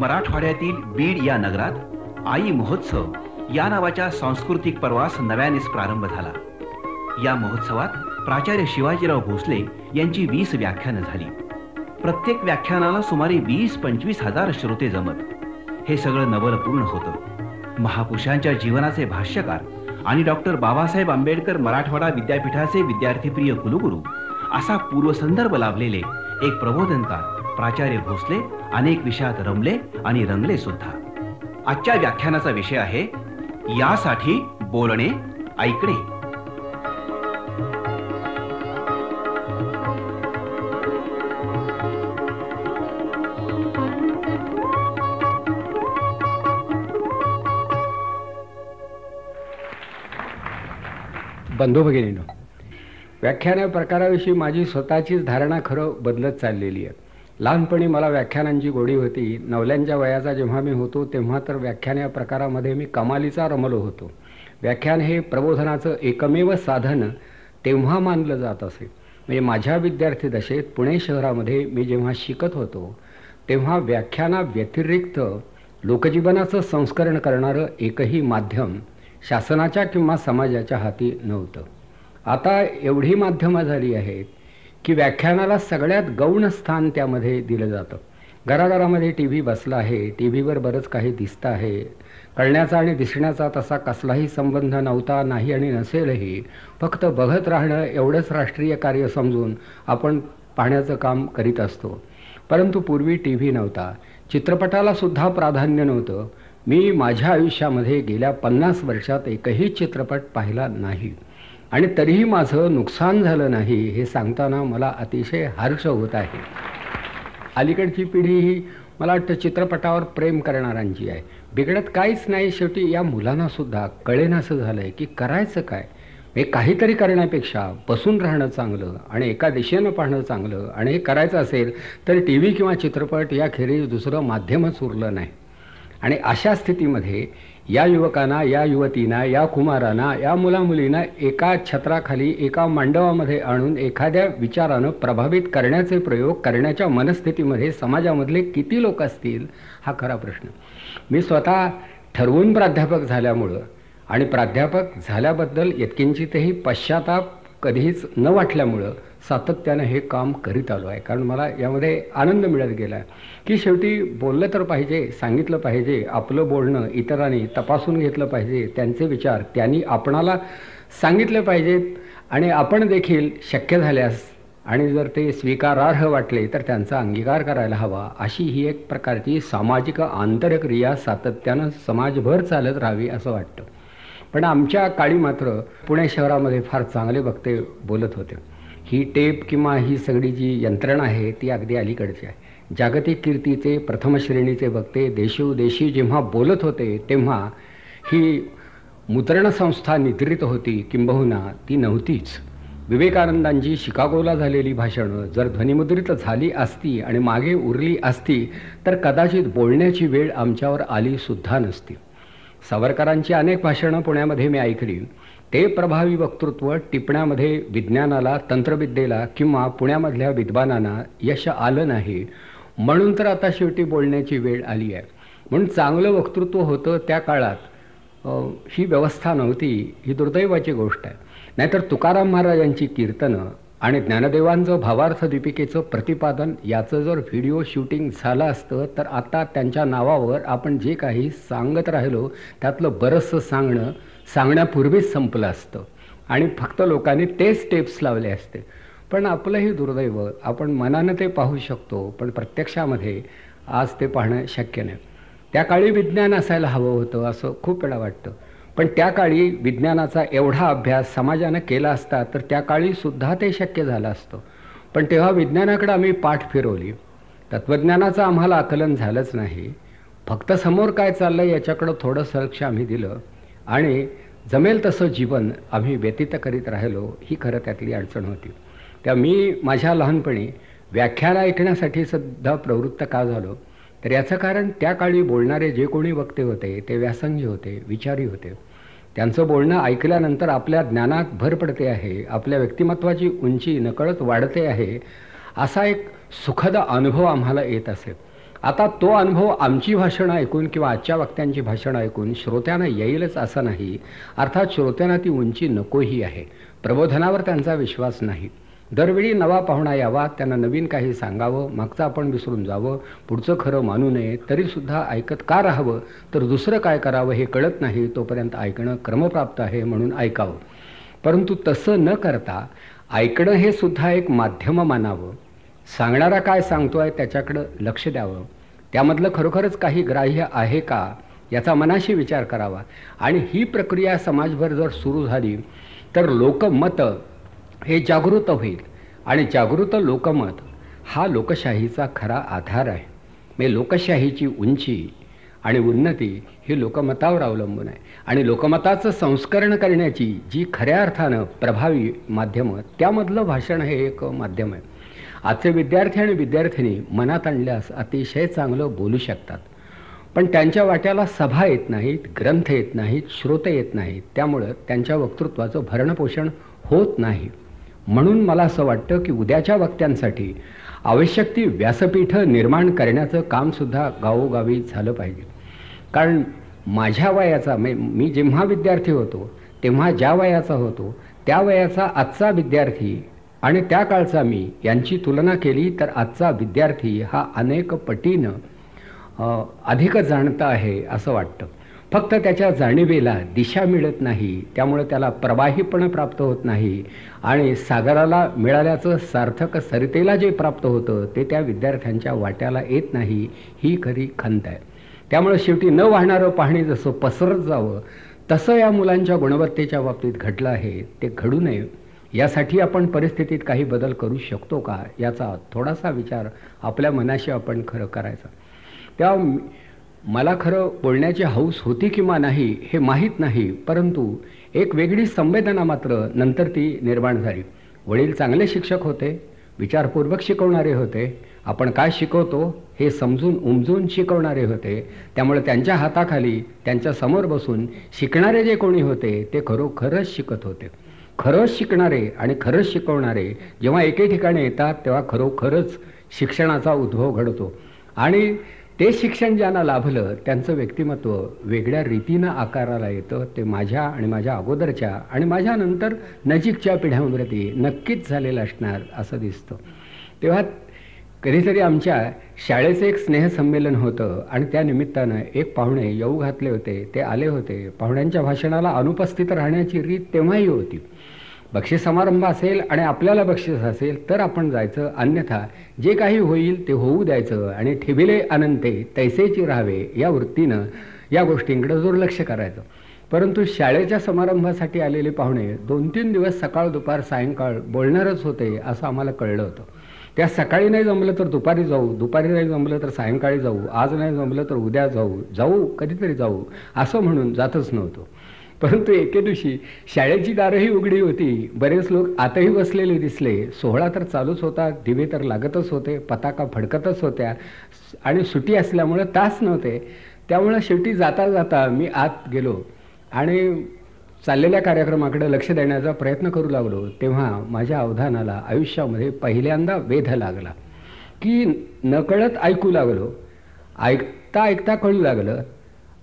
मराठवाड्यातील बीड या नगरात आई महोत्सव या नावाच्या सांस्कृतिक पर्वास नव्यानेच प्रारंभ झाला। या महोत्सवात प्राचार्य शिवाजीराव भोसले यांची 20 व्याख्यानं झाली। प्रत्येक व्याख्यानाला सुमारे 20-25 हजार श्रोते जमत। हे सगळं नवलपूर्ण होतं। महापुरुषांच्या जीवनाचे भाष्यकार आणि डॉक्टर बाबासाहेब आंबेडकर मराठवाडा विद्यापीठाचे विद्यार्थीप्रिय कुलगुरू असा पूर्वसंदर्भ लाभलेले एक प्रबोधनकार प्राचार्य भोसले अनेक विषयात रमले आणि रंगले सुद्धा। आजच्या व्याख्यानाचा विषय आहे यासाठी बोलणे ऐकणे। बंधू भगिनींनो, व्याख्यान प्रकाराविषयी माझी स्वतःचीच धारणा खरं बदलत चाललेली आहे। लहानपणी मला व्याख्यानांची गोडी होती। नवल्यांच्या वयाचा जेव्हा मी होतो तेव्हा तर व्याख्यान या प्रकारामध्ये मी कमालीचा रमलो होतो। व्याख्यान हे प्रबोधनाचं एकमेव साधन तेव्हा मानलं जात असे। म्हणजे माझ्या विद्यार्थी दशेत पुणे शहरामध्ये मी जेव्हा शिकत होतो तेव्हा व्याख्यानाव्यतिरिक्त लोकजीवनाचं संस्करण करणारं एकही माध्यम शासनाच्या किंवा समाजाच्या हाती नव्हतं। आता एवढी माध्यमं झाली आहेत की व्याख्यानाला सगळ्यात गौण स्थान त्यामध्ये दिलं जातं। घराघरामध्ये टीव्ही बसला आहे, टीव्हीवर बरंच काही दिसतं आहे। कळण्याचा आणि दिसण्याचा तसा कसलाही संबंध नव्हता, नाही आणि नसेलही। फक्त बघत राहणं एवढंच राष्ट्रीय कार्य समजून आपण पाहण्याचं काम करीत असतो। परंतु पूर्वी टीव्ही नव्हता, चित्रपटाला सुद्धा प्राधान्य नव्हतं। मी माझ्या आयुष्यामध्ये गेल्या 50 वर्षात एकही चित्रपट पाहिला नाही आणि तरीही माझं नुकसान झालं नाही हे सांगताना मला अतिशय हर्ष होत आहे। अलीकडची पिढी ही मला वाटतं चित्रपटावर प्रेम करणाऱ्यांची आहे। बिघडत काहीच नाही। शेवटी या मुलांना सुद्धा कळेनासं झालंय की करायचं काय। हे काहीतरी करण्यापेक्षा बसून राहणं चांगलं आणि एका दिशेनं पाहणं चांगलं, आणि हे करायचं असेल तर टीव्ही किंवा चित्रपट याखेरीज दुसरं माध्यमच उरलं नाही। आणि अशा स्थितीमध्ये या युवकांना, या युवतींना, या कुमारांना, या मुलामुलींना एका छत्राखाली एका मांडवामध्ये आणून एखाद्या विचारानं प्रभावित करण्याचे प्रयोग करण्याच्या मनस्थितीमध्ये समाजामधले किती लोक असतील हा खरा प्रश्न। मी स्वतः ठरवून प्राध्यापक झाल्यामुळं आणि प्राध्यापक झाल्याबद्दल यत्किंचितही पश्चाताप कधीच न वाटल्यामुळं सातत्यानं हे काम करीत आलो आहे। कारण मला यामध्ये आनंद मिळत गेला आहे की शेवटी बोललं तर पाहिजे, सांगितलं पाहिजे। आपलं बोलणं इतरांनी तपासून घेतलं पाहिजे, त्यांचे विचार त्यांनी आपणाला सांगितले पाहिजेत आणि आपण देखील शक्य झाल्यास आणि जर ते स्वीकारार्ह वाटले तर त्यांचा अंगीकार करायला हवा। अशी ही एक प्रकारची सामाजिक आंतरक्रिया सातत्यानं समाजभर चालत राहावी असं वाटतं। पण आमच्या काळी मात्र पुणे शहरामध्ये फार चांगले वक्ते बोलत होते। ही टेप किंवा ही सगळी जी यंत्रणा आहे ती अगदी अलीकडची आहे। जागतिक कीर्तीचे प्रथम श्रेणीचे वक्ते देशोदेशी जेव्हा बोलत होते तेव्हा ही मुद्रण संस्था निद्रित होती, किंबहुना ती नव्हतीच। विवेकानंदांची शिकागोला झालेली भाषणं जर ध्वनिमुद्रित झाली असती आणि मागे उरली असती तर कदाचित बोलण्याची वेळ आमच्यावर आली सुद्धा नसती। सावरकरांची अनेक भाषणं पुण्यामध्ये मी ऐकली। ते प्रभावी वक्तृत्व टिपण्यामध्ये विज्ञानाला, तंत्रविद्येला किंवा पुण्यामधल्या विद्वानांना यश आलं नाही, म्हणून तर आता शेवटी बोलण्याची वेळ आली आहे। म्हणून चांगलं वक्तृत्व होतं त्या काळात ही व्यवस्था नव्हती, ही दुर्दैवाची गोष्ट आहे। नाहीतर तुकाराम महाराजांची कीर्तनं आणि ज्ञानदेवांचं भावार्थ दीपिकेचं प्रतिपादन याचं जर व्हिडिओ शूटिंग झालं असतं तर आता त्यांच्या नावावर आपण जे काही सांगत राहिलो त्यातलं बरंचसं सांगण्यापूर्वीच संपलं असतं आणि फक्त लोकांनी तेच टेप्स लावले असते। पण आपलंही दुर्दैव, आपण मनानं ते पाहू शकतो पण प्रत्यक्षामध्ये आज ते पाहणं शक्य नाही। त्या काळी विज्ञान असायला हवं होतं असं खूप वेळा वाटतं, पण त्या काळी विज्ञानाचा एवढा अभ्यास समाजानं केला असता तर त्या काळी सुद्धा ते शक्य झालं असतं। पण तेव्हा विज्ञानाकडे आम्ही पाठ फिरवली, तत्त्वज्ञानाचं आम्हाला आकलन झालंच नाही। फक्त समोर काय चाललं याच्याकडं थोडंसं लक्ष आम्ही दिलं आणि जमेल तसं जीवन आम्ही व्यतीत करीत राहिलो, ही खरं त्यातली अडचण होती। त्या मी माझ्या लहानपणी व्याख्यान ऐकण्यासाठी सुद्धा प्रवृत्त का झालो तर याचं कारण त्या काळी बोलणारे जे कोणी वक्ते होते ते व्यासंगी होते, विचारी होते। त्यांचं बोलणं ऐकल्यानंतर आपल्या ज्ञानात भर पडते आहे, आपल्या व्यक्तिमत्वाची उंची नकळत वाढते आहे, असा एक सुखद अनुभव आम्हाला येत असे। आता तो अनुभव आमची भाषणं ऐकून किंवा आजच्या वक्त्यांची भाषणं ऐकून श्रोत्यांना येईलच असं नाही. अर्थात श्रोत्यांना ती उंची नकोही आहे. प्रबोधनावर त्यांचा विश्वास नाही. दरवेळी नवा पाहुणा यावा, त्यांना नवीन काही सांगावं, मागचं आपण विसरून जावं, पुढचं खरं मानू नये, तरीसुद्धा ऐकत का राहावं, तर दुसरं काय करावं हे कळत नाही तोपर्यंत ऐकणं क्रमप्राप्त आहे म्हणून ऐकावं. परंतु तसं न करता ऐकणं हे सुद्धा एक माध्यम मानावं. सांगणारा काय सांगतोय त्याच्याकडं लक्ष द्यावं, त्यामधलं खरोखरच काही ग्राह्य आहे का याचा मनाशी विचार करावा. आणि ही प्रक्रिया समाजभर जर सुरू झाली तर लोकमत हे जागृत होईल. आणि जागृत लोकमत हा लोकशाहीचा खरा आधार आहे. म्हणजे लोकशाहीची उंची आणि उन्नती ही लोकमतावर अवलंबून आहे. आणि लोकमताचं संस्करण करण्याची जी खऱ्या अर्थानं प्रभावी माध्यमं, त्यामधलं भाषण हे एक माध्यम आहे. आजचे विद्यार्थी आणि विद्यार्थिनी मनात आणल्यास अतिशय चांगलं बोलू शकतात, पण त्यांच्या वाट्याला सभा येत नाहीत, ग्रंथ येत नाहीत, श्रोते येत नाहीत. त्यामुळं त्यांच्या वक्तृत्वाचं भरणपोषण होत नाही. म्हणून मला असं वाटतं की उद्याच्या वक्त्यांसाठी आवश्यक ती व्यासपीठं निर्माण करण्याचं कामसुद्धा गावोगावी झालं पाहिजे. कारण माझ्या वयाचा, मी जेव्हा विद्यार्थी होतो तेव्हा ज्या वयाचा होतो त्या वयाचा आजचा विद्यार्थी आणि त्या काळचा मी यांची तुलना केली तर आजचा विद्यार्थी हा अनेक पटीनं अधिक जाणता आहे असं वाटतं. फक्त त्याच्या जाणीवेला दिशा मिळत नाही, त्यामुळे त्याला प्रवाहीपण प्राप्त होत नाही. आणि सागराला मिळाल्याचं सार्थक सरितेला जे प्राप्त होतं ते त्या विद्यार्थ्यांच्या वाट्याला येत नाही, ही खरी खंत आहे. त्यामुळे शेवटी न वाहणारं पाणी जसं पसरत जावं तसं या मुलांच्या गुणवत्तेच्या बाबतीत घडलं आहे. ते घडू नये यासाठी आपण परिस्थितीत काही बदल करू शकतो का याचा थोडासा विचार आपल्या मनाशी आपण खरं करायचा. तेव्हा मला खरं बोलण्याची हौस होती किंवा नाही हे माहीत नाही, परंतु एक वेगळी संवेदना मात्र नंतर ती निर्माण झाली. वडील चांगले शिक्षक होते, विचारपूर्वक शिकवणारे होते, आपण काय शिकवतो हे समजून उमजून शिकवणारे होते. त्यामुळे त्यांच्या हाताखाली त्यांच्या समोर बसून शिकणारे जे कोणी होते ते खरोखरच शिकत होते. खरंच शिकणारे आणि खरंच शिकवणारे जेव्हा एके ठिकाणी येतात तेव्हा खरोखरच शिक्षणाचा उद्भव घडतो. आणि ते शिक्षण ज्यांना लाभलं त्यांचं व्यक्तिमत्व वेगळ्या रीतीनं आकाराला येतं. ते माझ्या आणि माझ्या अगोदरच्या आणि माझ्यानंतर नजीकच्या पिढ्यांवरती नक्कीच झालेलं असणार असं दिसतं. तेव्हा कधीतरी आमच्या शाळेचं एक स्नेहसंमेलन होतं आणि त्या निमित्तानं एक पाहुणे येऊ घातले होते. ते आले होते. पाहुण्यांच्या भाषणाला अनुपस्थित राहण्याची रीत तेव्हाही होती. बक्षीस समारंभ असेल आणि आपल्याला बक्षीस असेल तर आपण जायचं, अन्यथा जे काही होईल ते होऊ द्यायचं आणि ठेविले अनंते तैसेची राहावे या वृत्तीनं या गोष्टींकडे दुर्लक्ष करायचं. परंतु शाळेच्या समारंभासाठी आलेले पाहुणे 2-3 दिवस सकाळ दुपार सायंकाळ बोलणारच होते असं आम्हाला कळलं होतं. त्या सकाळी नाही जमलं तर दुपारी जाऊ, दुपारी नाही जमलं तर सायंकाळी जाऊ, आज नाही जमलं तर उद्या जाऊ कधीतरी जाऊ असं म्हणून जातच नव्हतो. परंतु एके दिवशी शाळेची दारंही उघडी होती, बरेच लोक आतही बसलेले दिसले. सोहळा तर चालूच होता, दिवे तर लागतच होते, पताका फडकतच होत्या आणि सुट्टी असल्यामुळं तास नव्हते. त्यामुळं शेवटी जाता जाता मी आत गेलो आणि चाललेल्या कार्यक्रमाकडे लक्ष देण्याचा प्रयत्न करू लागलो. तेव्हा माझ्या अवधानाला आयुष्यामध्ये पहिल्यांदा वेध लागला की नकळत ऐकू लागलो. ऐकता ऐकता कळू लागलं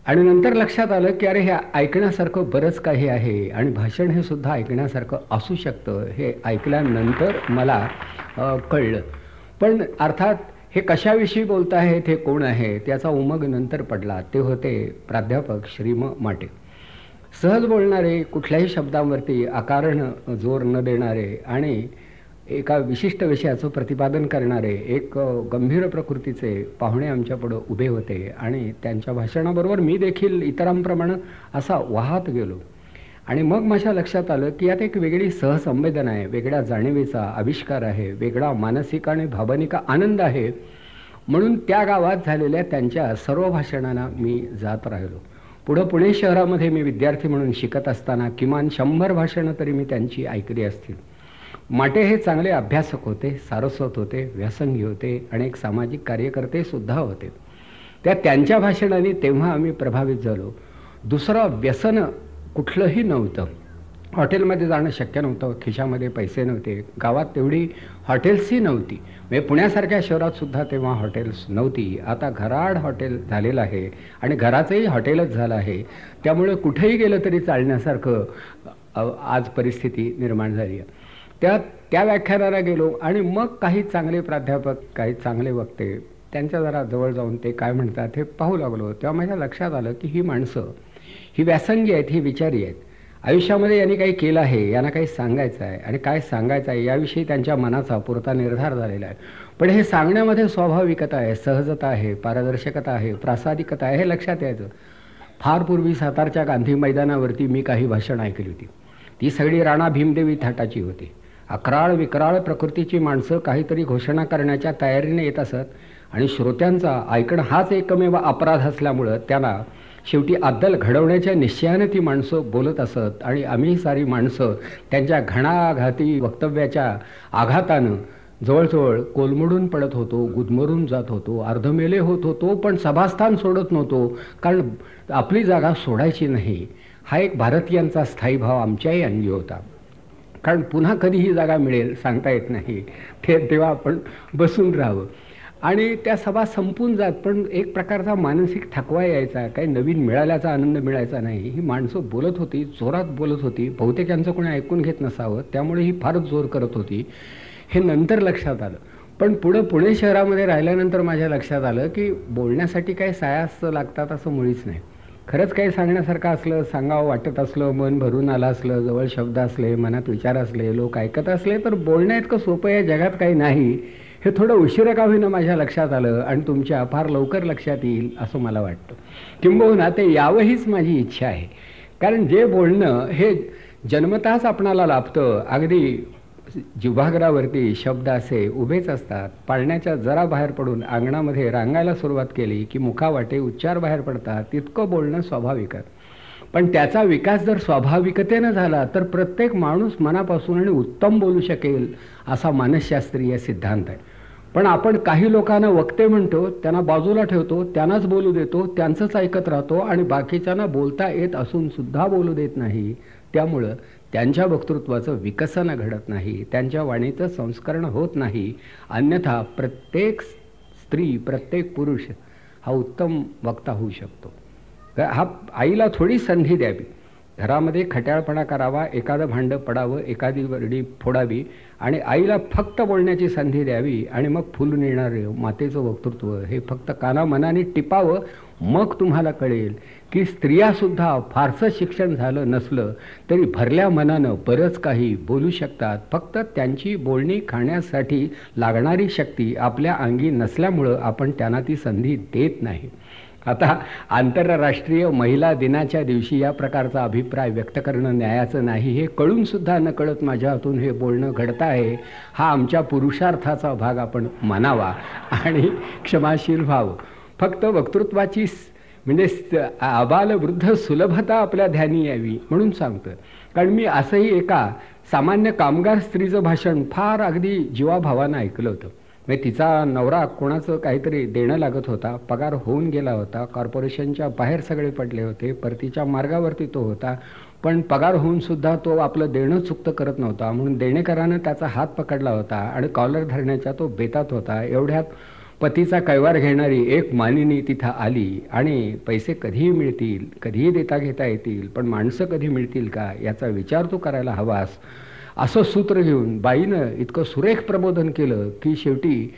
आणि नंतर लक्षात आलं की अरे हे ऐकण्यासारखं बरंच काही आहे आणि भाषण हे सुद्धा ऐकण्यासारखं असू शकतं. हे ऐकल्यानंतर मला कळलं. पण अर्थात हे कशाविषयी बोलत आहेत, हे कोण आहे त्याचा उमग नंतर पडला. ते होते प्राध्यापक श्रीम माटे. सहज बोलणारे, कुठल्याही शब्दांवरती आकारण जोर न देणारे आणि एका विशिष्ट विषयाचं प्रतिपादन करणारे एक गंभीर प्रकृतीचे पाहुणे आमच्यापुढं उभे होते आणि त्यांच्या भाषणाबरोबर मी देखील इतरांप्रमाणे असा वाहत गेलो. आणि मग माझ्या लक्षात आलं की यात एक वेगळी सहसंवेदना आहे, वेगळ्या जाणीवेचा आविष्कार आहे, वेगळा मानसिक आणि भावनिक आनंद आहे. म्हणून त्या गावात झालेल्या त्यांच्या सर्व भाषणांना मी जात राहिलो. पुढं पुणे शहरामध्ये मी विद्यार्थी म्हणून शिकत असताना किमान 100 भाषणं तरी मी त्यांची ऐकली असतील. माटे हे चांगले अभ्यासक होते, सारस्वत होते, व्यासंगी होते आणि एक सामाजिक कार्यकर्ते सुद्धा होते. त्यांच्या भाषणाने तेव्हा आम्ही प्रभावित झालो. दुसरं व्यसन कुठलंही नव्हतं. हॉटेलमध्ये जाणं शक्य नव्हतं, खिशामध्ये पैसे नव्हते, गावात तेवढी हॉटेल्सही नव्हती. म्हणजे पुण्यासारख्या शहरातसुद्धा तेव्हा हॉटेल्स नव्हती. आता घराड हॉटेल झालेलं आहे आणि घराचंही हॉटेलच झालं आहे. त्यामुळे कुठेही गेलं तरी चालण्यासारखं आज परिस्थिती निर्माण झाली आहे. त्या व्याख्यानाला गेलो आणि मग काही चांगले प्राध्यापक, काही चांगले वक्ते, त्यांच्या जरा जवळ जाऊन ते काय म्हणतात हे पाहू लागलो. तेव्हा माझ्या लक्षात आलं की ही माणसं ही व्यासंगी आहेत, ही विचारी आहेत. आयुष्यामध्ये यांनी काही केलं आहे, यांना काही सांगायचं आहे आणि काय सांगायचं आहे याविषयी त्यांच्या मनाचा पुरता निर्धार झालेला आहे. पण हे सांगण्यामध्ये स्वाभाविकता आहे, सहजता आहे, पारदर्शकता आहे, प्रासादिकता आहे, हे लक्षात यायचं. फार पूर्वी सातारच्या गांधी मैदानावरती मी काही भाषण ऐकली होती. ती सगळी राणा भीमदेवी थाटाची होती. अकराळ विकराळ प्रकृतीची माणसं काहीतरी घोषणा करण्याच्या तयारीने येत असत आणि श्रोत्यांचा ऐकणं हाच एकमेव अपराध असल्यामुळं त्यांना शेवटी अद्दल घडवण्याच्या निश्चयाने ती माणसं बोलत असत आणि आम्ही सारी माणसं त्यांच्या घणाघाती वक्तव्याच्या आघातानं जवळजवळ कोलमडून पडत होतो, गुदमरून जात होतो, अर्धमेले होत होतो, पण सभास्थान सोडत नव्हतो, कारण आपली जागा सोडायची नाही. हा एक भारतीयांचा स्थायी भाव आमच्याही अंगी होता. कारण पुन्हा कधी ही जागा मिळेल सांगता येत नाही, तेव्हा आपण बसून राहावं. आणि त्या सभा संपून जात, पण एक प्रकारचा मानसिक थकवा यायचा, काही नवीन मिळाल्याचा आनंद मिळायचा नाही. ही माणसं बोलत होती, जोरात बोलत होती, बहुतेक यांचं कोणी ऐकून घेत नसावं, त्यामुळे ही फारच जोर करत होती, हे नंतर लक्षात आलं. पण पुणे शहरामध्ये राहिल्यानंतर माझ्या लक्षात आलं की बोलण्यासाठी काही सायास लागतात असं मुळीच नाही. खरंच काही सांगण्यासारखं असलं, सांगावं वाटत असलं, मन भरून आलं असलं, जवळ शब्द असले, मनात विचार असले, लोक ऐकत असले, तर बोलण्या इतकं सोपं या जगात काही नाही, हे थोडं उशिरा का होईना माझ्या लक्षात आलं आणि तुमच्या फार लवकर लक्षात येईल असं मला वाटतं. किंबहुना ते यावंहीच माझी इच्छा आहे. कारण जे बोलणं हे जन्मतःच आपणाला लाभतं. अगदी जिव्हाग्रावरती शब्द असे उभेच असतात. पाळण्याच्या जरा बाहेर पडून अंगणामध्ये रांगायला सुरुवात केली की मुखावाटे उच्चार बाहेर पडतात. तितकं बोलणं स्वाभाविक आहे. पण त्याचा विकास जर स्वाभाविकतेनं झाला तर प्रत्येक माणूस मनापासून आणि उत्तम बोलू शकेल असा मानसशास्त्रीय सिद्धांत आहे. पण आपण काही लोकांना वक्ते म्हणतो, त्यांना बाजूला ठेवतो, त्यांनाच बोलू देतो, त्यांचंच ऐकत राहतो आणि बाकीच्यांना बोलता येत असून सुद्धा बोलू देत नाही. त्यामुळं त्यांच्या वक्तृत्वाचं विकसन घडत नाही, त्यांच्या वाणीचं संस्करण होत नाही. अन्यथा प्रत्येक स्त्री, प्रत्येक पुरुष हा उत्तम वक्ता होऊ शकतो. हा आईला थोडी संधी द्यावी, घरामध्ये खट्याळपणा करावा, एखादं भांडं पडावं, एखादी वरडी फोडावी आणि आईला फक्त बोलण्याची संधी द्यावी आणि मग फुलून येणारे मातेचं वक्तृत्व हे फक्त कानामनाने टिपावं. मग तुम्हाला कळेल की स्त्रियासुद्धा फारसं शिक्षण झालं नसलं तरी भरल्या मनानं बरंच काही बोलू शकतात. फक्त त्यांची बोलणी खाण्यासाठी लागणारी शक्ती आपल्या अंगी नसल्यामुळं आपण त्यांना ती संधी देत नाही. आता आंतरराष्ट्रीय महिला दिनाच्या दिवशी या प्रकारचा अभिप्राय व्यक्त करणं न्यायाचं नाही, हे कळूनसुद्धा नकळत माझ्या हातून हे बोलणं घडतं आहे. हा आमच्या पुरुषार्थाचा भाग आपण मानावा आणि क्षमाशील व्हावं. फक्त वक्तृत्वाची म्हणजे आबालवृद्ध सुलभता आपल्या ध्यानी यावी म्हणून सांगतं. कारण मी असंही एका सामान्य कामगार स्त्रीचं भाषण फार अगदी जीवाभावानं ऐकलं होतं. म्हणजे तिचा नवरा कोणाचं काहीतरी देणं लागत होता, पगार होऊन गेला होता, कॉर्पोरेशनच्या बाहेर सगळे पडले होते, परतीच्या मार्गावरती तो होता, पण पगार होऊन सुद्धा तो आपलं देणं चुकतं करत नव्हता, म्हणून देणेकरानं त्याचा हात पकडला होता आणि कॉलर धरण्याचा तो बेतात होता. एवढ्यात पतीचा कैवार घेणारी एक मानिनी तिथं आली आणि पैसे कधीही मिळतील, कधीही देता घेता येतील, पण माणसं कधी मिळतील का याचा विचार तू करायला हवास, असं सूत्र घेऊन बाईनं इतकं सुरेख प्रबोधन केलं की शेवटी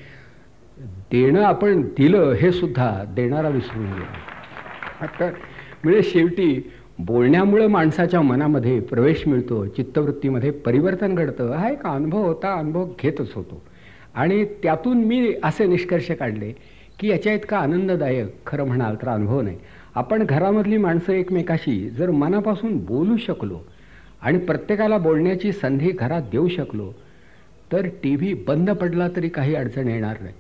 देणं आपण दिलं हे सुद्धा देणारा विसरून गेला. आता म्हणजे शेवटी बोलण्यामुळे माणसाच्या मनामध्ये प्रवेश मिळतो, चित्तवृत्तीमध्ये परिवर्तन घडतं. हा एक अनुभव होता, अनुभव घेतच होतो आणि त्यातून मी असे निष्कर्ष काढले की याच्या इतका आनंददायक खरं म्हणाल तर अनुभव नाही. आपण घरामधली माणसं एकमेकाशी जर मनापासून बोलू शकलो आणि प्रत्येकाला बोलण्याची संधी घरात देऊ शकलो तर TV बंद पडला तरी काही अडचण येणार नाही.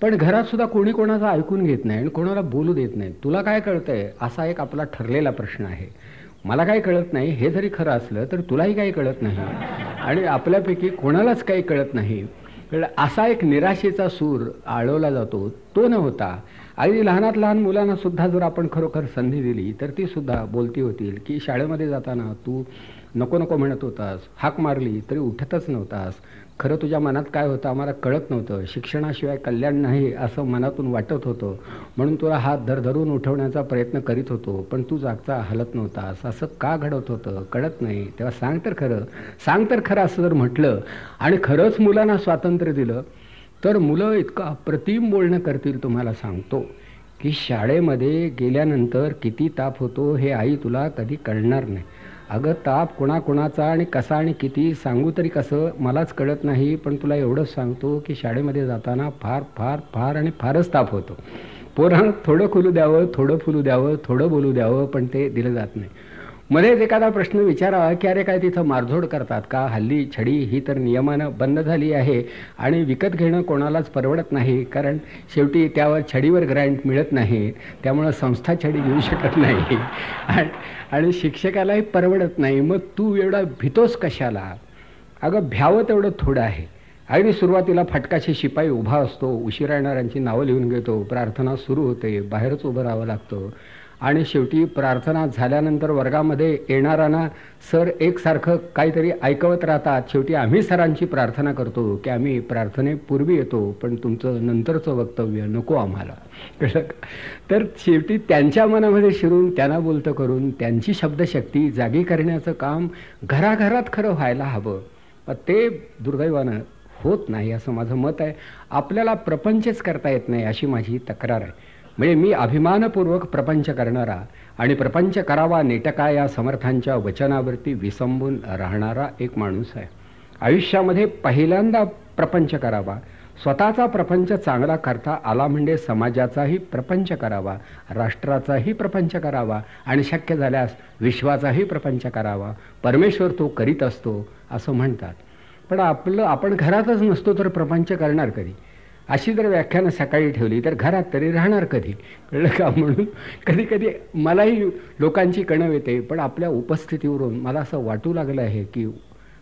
पण घरात सुद्धा कोणी कोणाचं ऐकून घेत नाही आणि कोणाला बोलू देत नाही. तुला काय कळतंय असा एक आपला ठरलेला प्रश्न आहे. मला काही कळत नाही हे जरी खरं असलं तर तुलाही काही कळत नाही आणि आपल्यापैकी कोणालाच काही कळत नाही, असा एक निराशेचा सूर आळवला जातो. तो न होता अगदी लहानात लहान मुलांना सुद्धा जर आपण खरोखर संधी दिली तर ती सुद्धा बोलती होतील की शाळेमध्ये जाताना तू नको नको म्हणत होतास, हाक मारली तरी उठतच नव्हतास. खरं तुझ्या मनात काय होतं आम्हाला कळत नव्हतं. शिक्षणाशिवाय कल्याण नाही असं मनातून वाटत होतं, म्हणून तुला हात धरधरून उठवण्याचा प्रयत्न करीत होतो, पण तू जागचा हलत नव्हतास. असं का घडत होतं कळत नाही. तेव्हा सांग तर खरं, सांग तर खरं असं जर म्हटलं आणि खरंच मुलांना स्वातंत्र्य दिलं तर मुलं इतकं अप्रतिम बोलणं करतील. तुम्हाला सांगतो की शाळेमध्ये गेल्यानंतर किती ताप होतो हे आई तुला कधी कळणार नाही. अगं ताप कोणाकोणाचा आणि कसा आणि किती सांगू तरी कसं मलाच कळत नाही, पण तुला एवढंच सांगतो की शाळेमध्ये जाताना फार फार फार आणि फारच ताप होतो. पोरांना थोडं खुलू द्यावं, थोडं फुलू द्यावं, थोडं बोलू द्यावं, पण ते दिलं जात नाही. मध्येच एखादा प्रश्न विचारावा की अरे काय तिथं मारझोड करतात का? हल्ली छडी ही तर नियमानं बंद झाली आहे आणि विकत घेणं कोणालाच परवडत नाही, कारण शेवटी त्यावर छडीवर ग्रँट मिळत नाही, त्यामुळं संस्था छडी घेऊ शकत नाही आणि शिक्षकालाही परवडत नाही. मग तू एवढा भीतोस कशाला? अगं भ्यावं तेवढं थोडं आहे. अगदी सुरुवातीला फटकाशी शिपाई उभा असतो, उशिरा येणाऱ्यांची नावं लिहून घेतो, प्रार्थना सुरू होते, बाहेरच उभं राहावं लागतं आणि शेवटी प्रार्थना झाल्यानंतर वर्गामध्ये येणाऱ्यांना सर एकसारखं काहीतरी ऐकवत राहतात. शेवटी आम्ही सरांची प्रार्थना करतो की आम्ही प्रार्थनेपूर्वी येतो, पण तुमचं नंतरचं वक्तव्य नको आम्हाला, कळलं का? तर शेवटी त्यांच्या मनामध्ये शिरून त्यांना बोलतं करून त्यांची शब्दशक्ती जागी करण्याचं काम घराघरात खरं व्हायला हवं. ते दुर्दैवानं होत नाही असं माझं मत आहे. आपल्याला प्रपंचच करता येत नाही अशी माझी तक्रार आहे. म्हणजे मी अभिमानपूर्वक प्रपंच करणारा आणि प्रपंच करावा नेटका या समर्थांच्या वचनावरती विसंबून राहणारा एक माणूस आहे. आयुष्यामध्ये पहिल्यांदा प्रपंच करावा, स्वतःचा प्रपंच चांगला करता आला म्हणजे समाजाचाही प्रपंच करावा, राष्ट्राचाही प्रपंच करावा आणि शक्य झाल्यास विश्वाचाही प्रपंच करावा. परमेश्वर तो करीत असतो असं म्हणतात. पण आपण घरातच नसतो तर प्रपंच करणार कधी? अशी जर व्याख्यानं सकाळी ठेवली तर घरात तरी राहणार कधी, कळलं का? म्हणून कधी कधी मलाही लोकांची कणव येते, पण आपल्या उपस्थितीवरून मला असं वाटू लागलं आहे की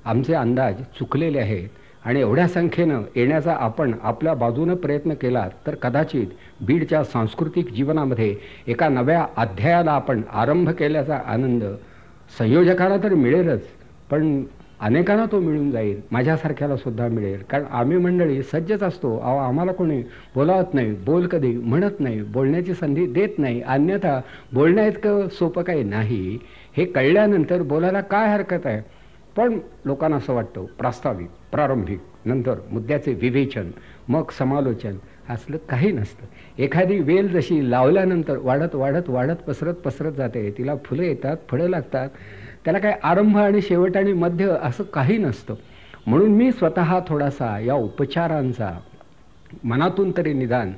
आमचे अंदाज चुकलेले आहेत आणि एवढ्या संख्येनं येण्याचा आपण आपल्या बाजूनं प्रयत्न केला तर कदाचित बीडच्या सांस्कृतिक जीवनामध्ये एका नव्या अध्यायाला आपण आरंभ केल्याचा आनंद संयोजकाला तर मिळेलच, पण अनेकांना तो मिळून जाईल, माझ्यासारख्याला सुद्धा मिळेल. कारण आम्ही मंडळी सज्जच असतो. आम्हाला कोणी बोलावत नाही, बोल कधी म्हणत नाही, बोलण्याची संधी देत नाही. अन्यथा बोलण्या इतकं सोपं काही नाही हे कळल्यानंतर बोलायला काय हरकत आहे. पण लोकांना असं वाटतं प्रास्ताविक, प्रारंभिक, नंतर मुद्द्याचे विवेचन, मग समालोचन, असलं काही नसतं. एखादी वेल जशी लावल्यानंतर वाढत वाढत वाढत पसरत जाते, तिला फुलं येतात, फळं लागतात, त्याला काय आरंभ आणि शेवट आणि मध्य असं काही नसतं. म्हणून मी स्वतः थोडासा या उपचारांचा मनातून तरी निदान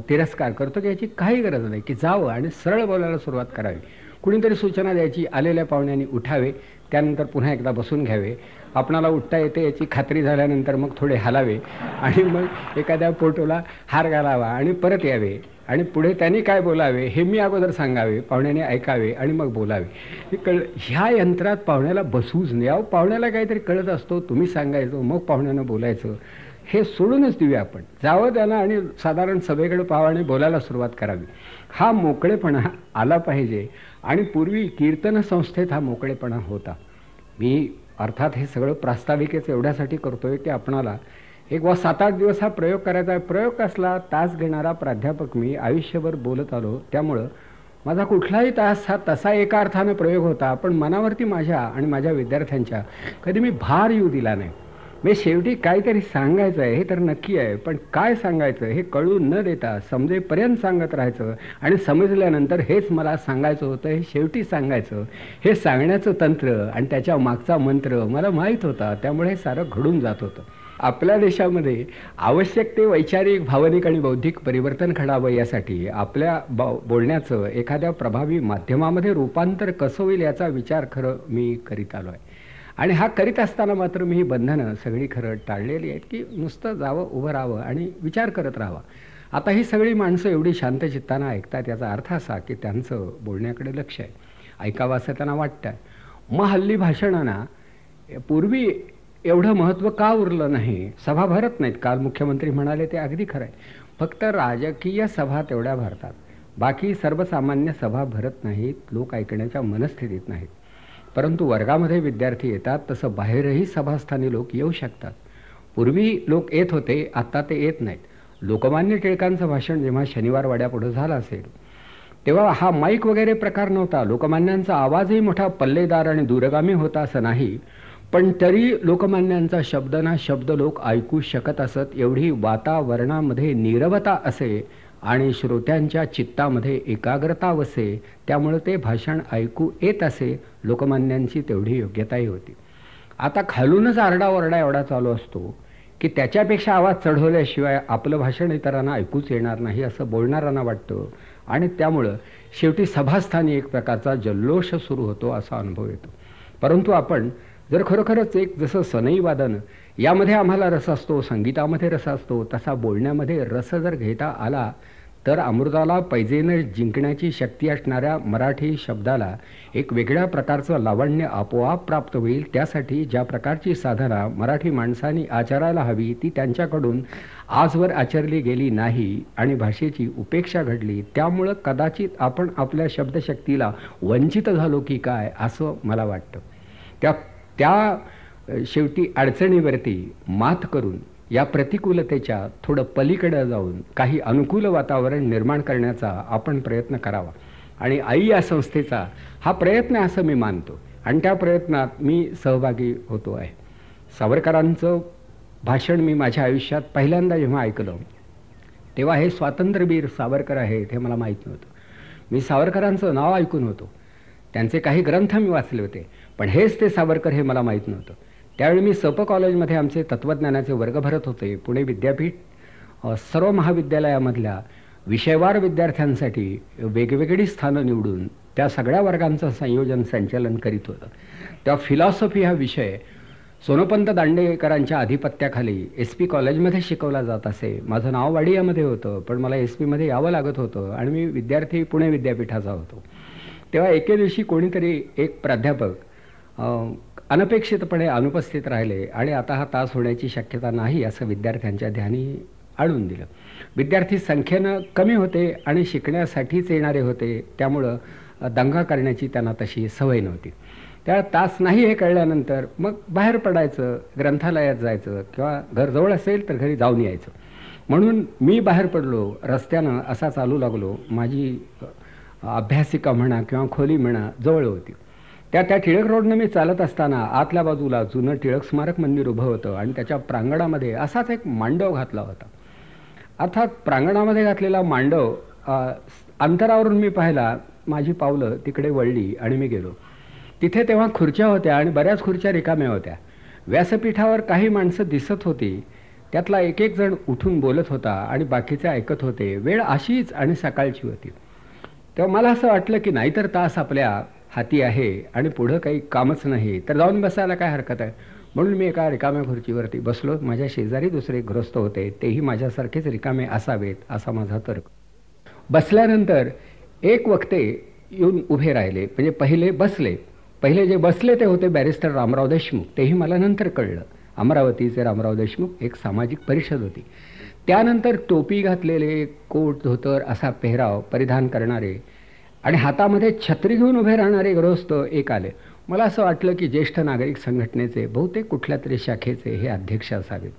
तिरस्कार करतो की याची काही गरज नाही, की जावं आणि सरळ बोलायला सुरुवात करावी. कुणीतरी सूचना द्यायची, आलेल्या पाहुण्यांनी उठावे, त्यानंतर पुन्हा एकदा बसून घ्यावे, आपणाला उठता येते याची खात्री झाल्यानंतर मग थोडे हलावे आणि मग एखाद्या फोटोला हार घालावा आणि परत यावे आणि पुढे त्यांनी काय बोलावे हे मी अगोदर सांगावे, पाहुण्याने ऐकावे आणि मग बोलावे. हे ह्या यंत्रात पाहुण्याला बसवूच नाही. अहो पाहुण्याला काहीतरी कळत असतो, तुम्ही सांगायचं मग पाहुण्यानं बोलायचं, हे सोडूनच देऊया आपण. जावं त्यांना आणि साधारण सभेकडे पाहावं आणि बोलायला सुरुवात करावी. हा मोकळेपणा आला पाहिजे आणि पूर्वी कीर्तन संस्थेत हा मोकळेपणा होता. मी अर्थात हे सगळं प्रास्ताविकेच एवढ्यासाठी करतोय की आपणाला एक 7-8 दिवस हा प्रयोग करायचा आहे. प्रयोग कसला? तास घेणारा प्राध्यापक मी, आयुष्यभर बोलत आलो, त्यामुळं माझा कुठलाही तास हा तसा एका अर्थानं प्रयोग होता, पण मनावरती माझ्या आणि माझ्या विद्यार्थ्यांच्या कधी मी भार येऊ दिला नाही. मी शेवटी काहीतरी सांगायचं आहे हे तर नक्की आहे, पण काय सांगायचं हे कळून न देता समजेपर्यंत सांगत राहायचं आणि समजल्यानंतर हेच मला सांगायचं होतं हे शेवटी सांगायचं, हे सांगण्याचं तंत्र आणि त्याच्या मागचा मंत्र मला माहीत होता, त्यामुळे हे सारं घडून जात होतं. आपल्या देशामध्ये आवश्यक ते वैचारिक, भावनिक आणि बौद्धिक परिवर्तन घडावं यासाठी आपल्या बोलण्याचं एखाद्या प्रभावी माध्यमामध्ये रूपांतर कसं होईल याचा विचार खरं मी करीत आलो आहे. आणि हा करीत असताना मात्र मी ही बंधनं सगळी खरं टाळलेली आहेत की नुसतं जावं, उभं राहावं आणि विचार करत राहावा. आता ही सगळी माणसं एवढी शांत चित्तानं ऐकतात याचा अर्थ असा की त्यांचं बोलण्याकडे लक्ष आहे, ऐकावं असं त्यांना वाटतं. मग हल्ली भाषणांना पूर्वी एवढं महत्त्व का उरलं नाही? सभा भरत नाहीत. काल मुख्यमंत्री म्हणाले ते अगदी खरं आहे. फक्त राजकीय सभा तेवढ्या भरतात, बाकी सर्वसामान्य सभा भरत नाहीत, लोक ऐकण्याच्या मनस्थितीत नाहीत. परंतु वर्गामध्ये विद्यार्थी येतात तसं बाहेरही सभास्थानी लोक येऊ शकतात. पूर्वी लोक येत होते, आता ते येत नाहीत. लोकमान्य टिळकांचं भाषण जेव्हा शनिवार वाड्यापुढं झालं असेल तेव्हा हा माईक वगैरे प्रकार नव्हता. लोकमान्यांचा आवाजही मोठा पल्लेदार आणि दूरगामी होता असं नाही, पण तरी लोकमान्यांचा शब्द ना शब्द लोक ऐकू शकत असत. एवढी वातावरणामध्ये नीरवता असे आणि श्रोत्यांच्या चित्तामध्ये एकाग्रता वसे, त्यामुळे ते भाषण ऐकू येत असे. लोकमान्यांची तेवढी योग्यताही होती. आता खालूनच आरडाओरडा एवढा चालू असतो की त्याच्यापेक्षा आवाज चढवल्याशिवाय आपलं भाषण इतरांना ऐकूच येणार नाही असं बोलणाऱ्यांना वाटतं आणि त्यामुळं शेवटी सभास्थानी एक प्रकारचा जल्लोष सुरू होतो असा अनुभव येतो. परंतु आपण जर खरोखरच एक जसं सनई वादन यामध्ये आम्हाला रस असतो, संगीतामध्ये रस असतो, तसा बोलण्यामध्ये रस जर घेता आला तर अमृताला पैजेनं जिंकण्याची शक्ती असणाऱ्या मराठी शब्दाला एक वेगळ्या प्रकारचं लावण्य आपोआप प्राप्त होईल. त्यासाठी ज्या प्रकारची साधना मराठी माणसांनी आचरायला हवी ती त्यांच्याकडून आजवर आचरली गेली नाही आणि भाषेची उपेक्षा घडली. त्यामुळं कदाचित आपण आपल्या शब्दशक्तीला वंचित झालो की काय असं मला वाटतं. त्या शेवटी अडचणीवरती मात करून या प्रतिकूलतेच्या थोडं पलीकडे जाऊन काही अनुकूल वातावरण निर्माण करण्याचा आपण प्रयत्न करावा आणि आई या संस्थेचा हा प्रयत्न असं मी मानतो आणि त्या प्रयत्नात मी सहभागी होतो आहे. सावरकरांचं भाषण मी माझ्या आयुष्यात पहिल्यांदा जेव्हा ऐकलं तेव्हा हे स्वातंत्र्यवीर सावरकर आहेत हे मला माहीत नव्हतं. मी सावरकरांचं नाव ऐकून होतो, त्यांचे काही ग्रंथ मी वाचले होते, पण हेच ते सावरकर हे मला माहीत नव्हतं. त्यावेळी मी सप कॉलेजमध्ये आमचे तत्त्वज्ञानाचे वर्ग भरत होते. पुणे विद्यापीठ सर्व महाविद्यालयामधल्या विषयवार विद्यार्थ्यांसाठी वेगवेगळी स्थानं निवडून त्या सगळ्या वर्गांचं संयोजन संचालन करीत होतं. तेव्हा फिलॉसॉफी हा विषय सोनोपंत दांडेकरांच्या आधिपत्याखाली SP कॉलेजमध्ये शिकवला जात असे. माझं नाव वाडियामध्ये होतं, पण मला SPमध्ये यावं लागत होतं आणि मी विद्यार्थी पुणे विद्यापीठाचा होतो. तेव्हा एके दिवशी कोणीतरी एक प्राध्यापक अनपेक्षितपणे अनुपस्थित राहिले आणि आता हा तास होण्याची शक्यता नाही असं विद्यार्थ्यांच्या ध्यानी आणून दिलं. विद्यार्थी संख्येनं कमी होते आणि शिकण्यासाठीच येणारे होते, त्यामुळं दंगा करण्याची त्यांना तशी सवय नव्हती. त्या तास नाही हे कळल्यानंतर मग बाहेर पडायचं, ग्रंथालयात जायचं किंवा घर जवळ असेल तर घरी जाऊन यायचं. म्हणून मी बाहेर पडलो, रस्त्यानं असा चालू लागलो. माझी अभ्यासिका म्हणा किंवा खोली म्हणा जवळ होती. त्या टिळक रोडनं मी चालत असताना आतल्या बाजूला जुनं टिळक स्मारक मंदिर उभं होतं आणि त्याच्या प्रांगणामध्ये असाच एक मांडव घातला होता. अर्थात प्रांगणामध्ये घातलेला मांडव अंतरावरून मी पाहिला, माझी पावलं तिकडे वळली आणि मी गेलो. तिथे तेव्हा खुर्च्या होत्या आणि बऱ्याच खुर्च्या रिकाम्या होत्या. व्यासपीठावर काही माणसं दिसत होती, त्यातला एक एक जण उठून बोलत होता आणि बाकीचे ऐकत होते. वेळ अशीच आणि सकाळची होती. तेव्हा मला असं वाटलं की नाहीतर तास आपल्या हाती आहे आणि पुढं काही कामच नाही तर जाऊन बसायला काय हरकत आहे. म्हणून मी एका रिकाम्या खुर्चीवरती बसलो. माझ्या शेजारी दुसरे गृहस्थ होते, तेही माझ्यासारखेच रिकामे असावेत असा माझा तर्क. बसल्यानंतर एक वक्ते येऊन उभे राहिले, म्हणजे पहिले जे बसले ते होते बॅरिस्टर रामराव देशमुख. तेही मला नंतर कळलं. अमरावतीचे रामराव देशमुख एक सामाजिक परिषद होती. त्यानंतर टोपी घातलेले, कोट धोतर असा पेहराव परिधान करणारे आणि हातामध्ये छत्री घेऊन उभे राहणारे गृहस्थ एक आले. मला असं वाटलं की ज्येष्ठ नागरिक संघटनेचे बहुतेक कुठल्या तरी शाखेचे हे अध्यक्ष असावेत.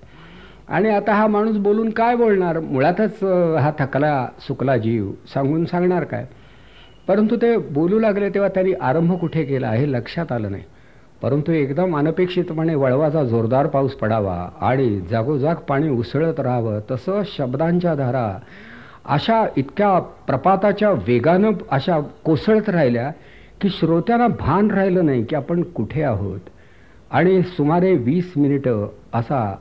आणि आता हा माणूस बोलून काय बोलणार, मुळातच हा थकला सुकला जीव, सांगणार काय. परंतु ते बोलू लागले तेव्हा त्यांनी आरंभ कुठे केला हे लक्षात आलं नाही. परंतु एकदम अनपेक्षितपणे वळवाचा जोरदार पाऊस पडावा आणि जागोजाग पाणी उसळत राहावं तसं शब्दांच्या धारा अशा इतक्या प्रपाताच्या वेगानं अशा कोसळत राहिल्या की श्रोत्यांना भान राहिलं नाही की आपण कुठे आहोत. आणि सुमारे 20 मिनिटं असा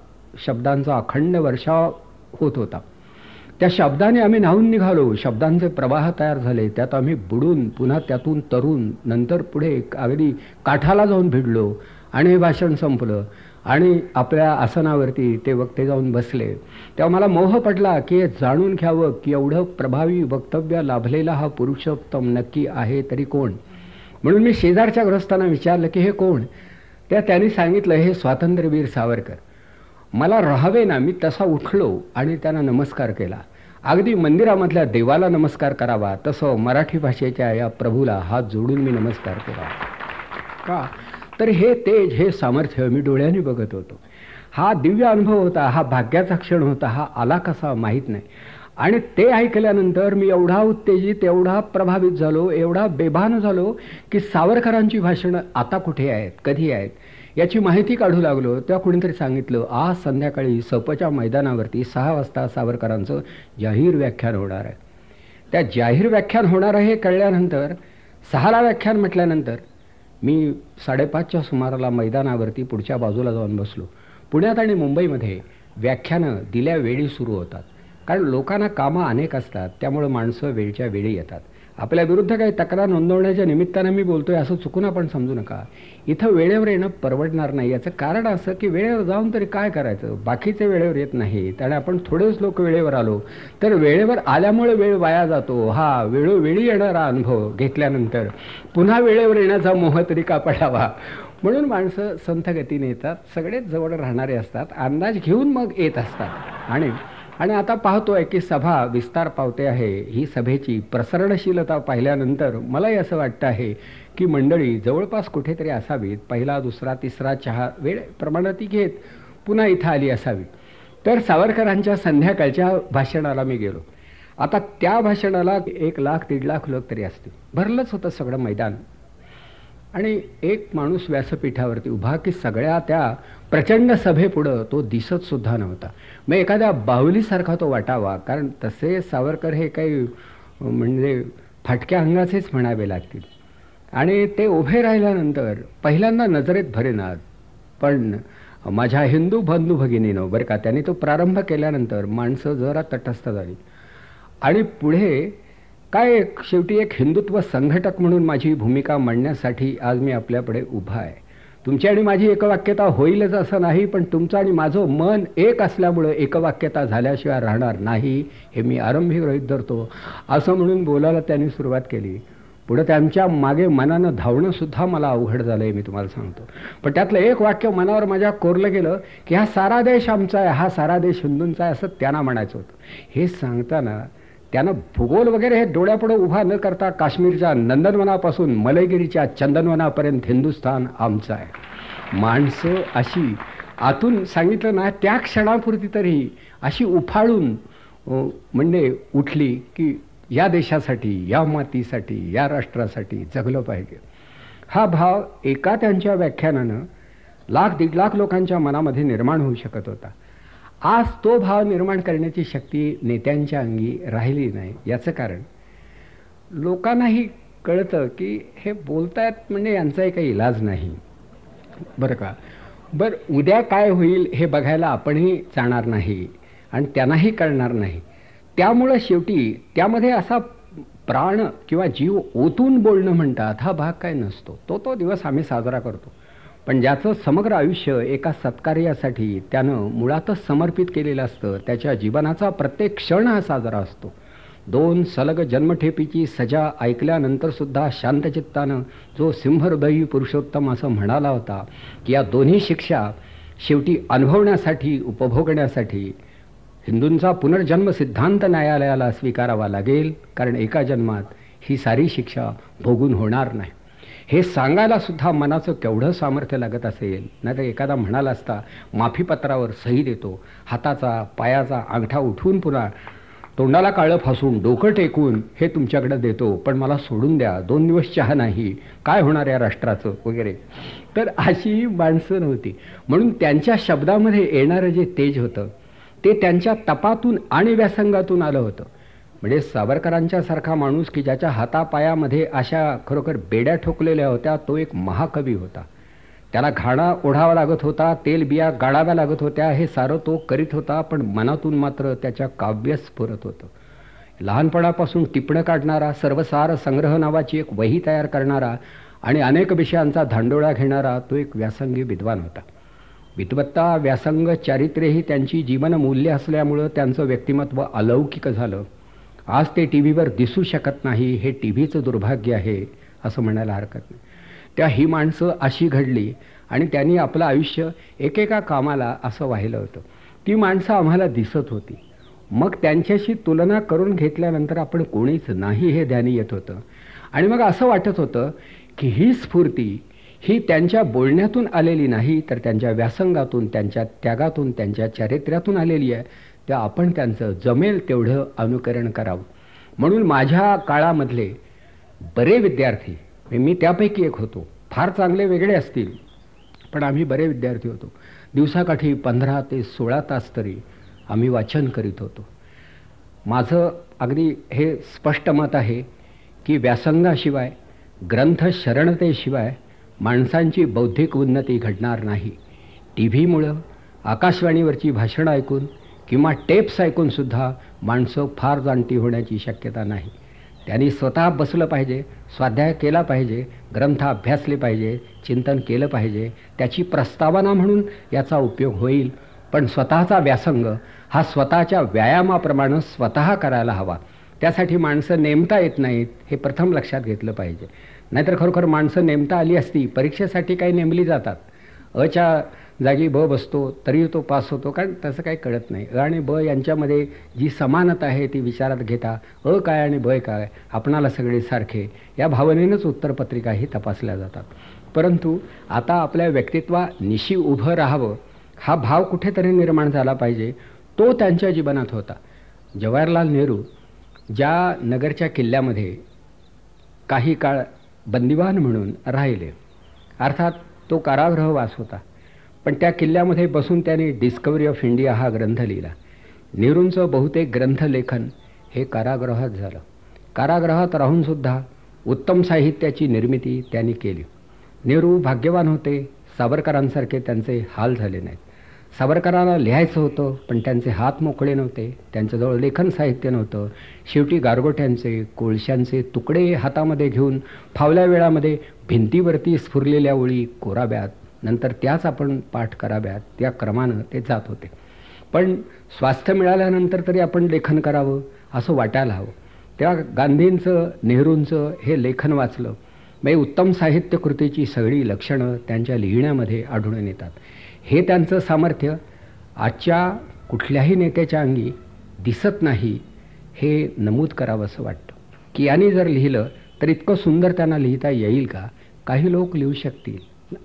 शब्दांचा अखंड वर्षाव होत होता. त्या शब्दाने आम्ही न्हावून निघालो. शब्दांचे प्रवाह तयार झाले, त्यात आम्ही बुडून पुन्हा त्यातून तरून नंतर पुढे अगदी काठाला जाऊन भिडलो आणि हे भाषण संपलं आणि आपल्या आसनावरती ते वक्ते जाऊन बसले. तेव्हा मला मोह पडला की हे जाणून घ्यावं की एवढं प्रभावी वक्तव्य लाभलेला हा पुरुषोत्तम नक्की आहे तरी कोण. म्हणून मी शेजारच्या गृहस्थांना विचारलं की हे कोण. त्यांनी सांगितलं हे स्वातंत्र्यवीर सावरकर. मला राहावे ना, मी तसा उठलो आणि त्यांना नमस्कार केला. अगदी मंदिरामधल्या देवाला नमस्कार करावा तसं मराठी भाषेच्या या प्रभूला हात जोडून मी नमस्कार केला. का तर हे तेज, हे सामर्थ्य मी डोळ्यांनी बघत होतो. हा दिव्य अनुभव होता, हा भाग्याचा क्षण होता, हा आला कसा माहीत नाही. आणि ते ऐकल्यानंतर मी एवढा उत्तेजित, एवढा प्रभावित झालो, एवढा बेभान झालो की सावरकरांची भाषणं आता कुठे आहेत, कधी आहेत याची माहिती काढू लागलो. तेव्हा कुणीतरी सांगितलं, आज संध्याकाळी सपच्या मैदानावरती 6 वाजता सावरकरांचं जाहीर व्याख्यान होणार आहे. त्या जाहीर व्याख्यान होणार आहे हे कळल्यानंतर, 6ला व्याख्यान म्हटल्यानंतर मी 5:30च्या सुमाराला मैदानावरती पुढच्या बाजूला जाऊन बसलो. पुण्यात आणि मुंबईमध्ये व्याख्यानं दिल्या वेळी सुरू होतात, कारण लोकांना कामं अनेक असतात, त्यामुळं माणसं वेळच्या वेळी येतात. आपल्या विरुद्ध काही तक्रार नोंदवण्याच्या निमित्तानं मी बोलतोय असं चुकून आपण समजू नका. इथं वेळेवर येणं परवडणार नाही. याचं कारण असं की वेळेवर जाऊन तरी काय करायचं, बाकीचे वेळेवर येत नाहीत आणि आपण थोडेच लोक वेळेवर आलो तर वेळेवर आल्यामुळे वेळ वाया जातो. हा वेळोवेळी येणारा अनुभव घेतल्यानंतर पुन्हा वेळेवर येण्याचा मोह तरी का पडावा, म्हणून माणसं संथ गतीने येतात, सगळेच जवळ राहणारे असतात, अंदाज घेऊन मग येत असतात. आणि आता पाहतोय की सभा विस्तार पावते आहे. ही सभेची प्रसरणशीलता पाहिल्यानंतर मलाही असं वाटतं आहे की मंडळी जवळपास कुठेतरी असावीत, पहिला दुसरा तिसरा चहा वेळ प्रमाणात ती घेत पुन्हा इथं आली असावी. तर सावरकरांच्या संध्याकाळच्या भाषणाला मी गेलो. आता त्या भाषणाला 1 लाख 1.5 लाख लोक तरी असतील. भरलंच होतं सगळं मैदान. आणि एक माणूस व्यासपीठावरती उभा की सगळ्या त्या प्रचंड सभेपुढं तो दिसत सुद्धा नव्हता. मग एखाद्या बाहुलीसारखा तो वाटावा, कारण तसे सावरकर हे काही म्हणजे फाटक्या अंगाचेच म्हणावे लागतील. आणि ते उभे राहिल्यानंतर पहिल्यांदा नजरेत भरेनात, पण माझ्या हिंदू बंधू भगिनीनं बरं का, त्यांनी तो प्रारंभ केल्यानंतर माणसं जरा तटस्थ झाली. आणि पुढे काय, शेवटी एक हिंदुत्व संघटक म्हणून माझी भूमिका मांडण्यासाठी आज मी आपल्यापुढे उभा आहे. तुमची आणि माझी एकवाक्यता होईलच असं नाही, पण तुमचं आणि माझं मन एक असल्यामुळं एकवाक्यता झाल्याशिवाय राहणार नाही हे मी आरंभी गृहीत धरतो, असं म्हणून बोलायला त्यांनी सुरुवात केली. पुढं त्यांच्या मागे मनानं धावणं सुद्धा मला अवघड झालंय, मी तुम्हाला सांगतो. पण त्यातलं एक वाक्य मनावर माझ्या कोरलं गेलं की हा सारा देश आमचा आहे, हा सारा देश हिंदूंचा आहे, असं त्यांना म्हणायचं होतं. हे सांगताना त्यानं भूगोल वगैरे हे डोळ्यापुढे उभा न करता काश्मीरच्या नंदनवनापासून मलयगिरीच्या चंदनवनापर्यंत हिंदुस्थान आमचं आहे. माणसं अशी आतून सांगितलं ना, त्या क्षणापुरती तरी अशी उफाळून म्हणजे उठली की या देशासाठी, या मातीसाठी, या राष्ट्रासाठी जगलं पाहिजे. हा भाव एका त्यांच्या व्याख्यानानं 1 लाख 1.5 लाख लोकांच्या मनामध्ये निर्माण होऊ शकत होता. आज तो भाव निर्माण करण्याची शक्ती नेत्यांच्या अंगी राहिली नाही. याचं कारण लोकांनाही कळतं की हे बोलतायत म्हणजे यांचाही काही इलाज नाही, बरं का. बरं, उद्या काय होईल हे बघायला आपणही जाणार नाही आणि त्यांनाही कळणार नाही. त्यामुळं शेवटी त्यामध्ये असा प्राण किंवा जीव ओतून बोलणं म्हणतात हा भाग काय नसतो. तो दिवस आम्ही साजरा करतो. पण ज्याचं समग्र आयुष्य एका सत्कार्यासाठी त्यानं मुळातच समर्पित केलेलं असतं, त्याच्या जीवनाचा प्रत्येक क्षण हा साजरा असतो. 2 सलग जन्मठेपीची सजा ऐकल्यानंतर सुद्धा शांतचित्तानं जो सिंहहृदयी पुरुषोत्तम असं म्हणाला होता की या दोन्ही शिक्षा शेवटी अनुभवण्यासाठी, उपभोगण्यासाठी हिंदूंचा पुनर्जन्म सिद्धांत न्यायालयाला स्वीकारावा लागेल, कारण एका जन्मात ही सारी शिक्षा भोगून होणार नाही. हे सांगायला सुद्धा मनाचं केवढं सामर्थ्य लागत असेल. नाहीतर एखादा म्हणाला असता, माफीपत्रावर सही देतो, हाताचा पायाचा अंगठा उठवून पुन्हा तोंडाला काळं फासून डोकं टेकून हे तुमच्याकडे देतो, पण मला सोडून द्या, 2 दिवस चहा नाही, काय होणार या राष्ट्राचं वगैरे. तर अशी माणसं नव्हती. म्हणून त्यांच्या शब्दामध्ये येणारं जे तेज होतं ते त्यांच्या तपातून आणि व्यासंगातून आलं होतं. म्हणजे सावरकरांच्या सारखा माणूस की ज्याच्या हातापायामध्ये अशा खरोखर बेड्या ठोकलेल्या होत्या, तो एक महाकवी होता. त्याला घाणा ओढावा लागत होता, तेल बिया गाळाव्या लागत होत्या, हे सारं तो करीत होता, पण मनातून मात्र त्याच्या काव्य स्फुरत होतं. लहानपणापासून टिपणं काढणारा, सर्वसार संग्रह नावाची एक वही तयार करणारा आणि अनेक विषयांचा धांडोळा घेणारा तो एक व्यासंगी विद्वान होता. विद्वत्ता, व्यासंग, चारित्र्यही त्यांची जीवनमूल्य असल्यामुळं त्यांचं व्यक्तिमत्व अलौकिक झालं. आज ते टीव्हीवर दिसू शकत नाही, हे टीव्हीचं दुर्भाग्य आहे असं म्हणायला हरकत नाही. त्या ही माणसं अशी घडली आणि त्यांनी आपलं आयुष्य एकेका कामाला असं वाहिलं होतं. ती माणसं आम्हाला दिसत होती. मग त्यांच्याशी तुलना करून घेतल्यानंतर आपण कोणीच नाही हे ध्यानी येत होतं. आणि मग असं वाटत होतं की ही स्फूर्ती, ही त्यांच्या बोलण्यातून आलेली नाही, तर त्यांच्या व्यासंगातून, त्यांच्या त्यागातून, त्यांच्या चारित्र्यातून आलेली आहे. त्या आपण त्यांचं जमेल तेवढं अनुकरण करावं. म्हणून माझ्या काळामधले बरे विद्यार्थी, मी त्यापैकी एक होतो, फार चांगले वेगळे असतील, पण आम्ही बरे विद्यार्थी होतो. दिवसाकाठी 15 ते 16 तास तरी आम्ही वाचन करीत होतो. माझं अगदी हे स्पष्ट मत आहे की व्यासंगाशिवाय, ग्रंथ शरणतेशिवाय माणसांची बौद्धिक उन्नती घडणार नाही. टी व्हीमुळं, आकाशवाणीवरची भाषणं ऐकून किंवा टेप्स ऐकूनसुद्धा माणसं फार जाणती होण्याची शक्यता नाही. त्यांनी स्वतः बसलं पाहिजे, स्वाध्याय केला पाहिजे, ग्रंथ अभ्यासले पाहिजे, चिंतन केलं पाहिजे. त्याची प्रस्तावना म्हणून याचा उपयोग होईल, पण स्वतःचा व्यासंग हा स्वतःच्या व्यायामाप्रमाणे स्वतः करायला हवा. त्यासाठी माणसं नेमता येत नाहीत, हे प्रथम लक्षात घेतलं पाहिजे. नाहीतर खरोखर माणसं नेमता आली असती, परीक्षेसाठी काही नेमली जातात, अच्या जागी ब बसतो तरी तो पास होतो, कारण तसं काही कळत नाही. अ आणि ब यांच्यामध्ये जी समानता आहे ती विचारात घेता अ काय आणि ब काय, आपणाला सगळे सारखे, या भावनेनंच उत्तरपत्रिकाही तपासल्या जातात. परंतु आता आपल्या व्यक्तित्वानिशी उभं राहावं हा भाव कुठेतरी निर्माण झाला पाहिजे. तो त्यांच्या जीवनात होता. जवाहरलाल नेहरू ज्या नगरच्या किल्ल्यामध्ये काही काळ बंदिवान म्हणून राहिले, अर्थात तो कारागृहवास होता, पण त्या किल्ल्यामध्ये बसून त्यांनी डिस्कवरी ऑफ इंडिया हा ग्रंथ लिहिला. नेहरूंचं बहुतेक ग्रंथलेखन हे कारागृहात झालं. कारागृहात राहूनसुद्धा उत्तम साहित्याची निर्मिती त्यांनी केली. नेहरू भाग्यवान होते. सावरकरांसारखे त्यांचे हाल झाले नाहीत. सावरकरांना लिहायचं होतं, पण त्यांचे हात मोकळे नव्हते, त्यांच्याजवळ लेखन साहित्य नव्हतं. शेवटी गारगोट्यांचे, कोळशांचे तुकडे हातामध्ये घेऊन फावल्या वेळामध्ये भिंतीवरती स्फुरलेल्या ओळी कोराव्यात, नंतर त्याच आपण पाठ कराव्यात, त्या क्रमानं ते जात होते. पण स्वास्थ्य मिळाल्यानंतर तरी आपण लेखन करावं असं वाटायला हवं. तेव्हा गांधींचं, नेहरूंचं हे लेखन वाचलं, म्हणजे उत्तम साहित्य कृतीची सगळी लक्षणं त्यांच्या लिहिण्यामध्ये आढळून येतात. हे त्यांचं सामर्थ्य आजच्या कुठल्याही नेत्याच्या अंगी दिसत नाही, हे नमूद करावं असं वाटतं. की यांनी जर लिहिलं तर इतकं सुंदर त्यांना लिहिता येईल का? काही लोक लिहू शकतील,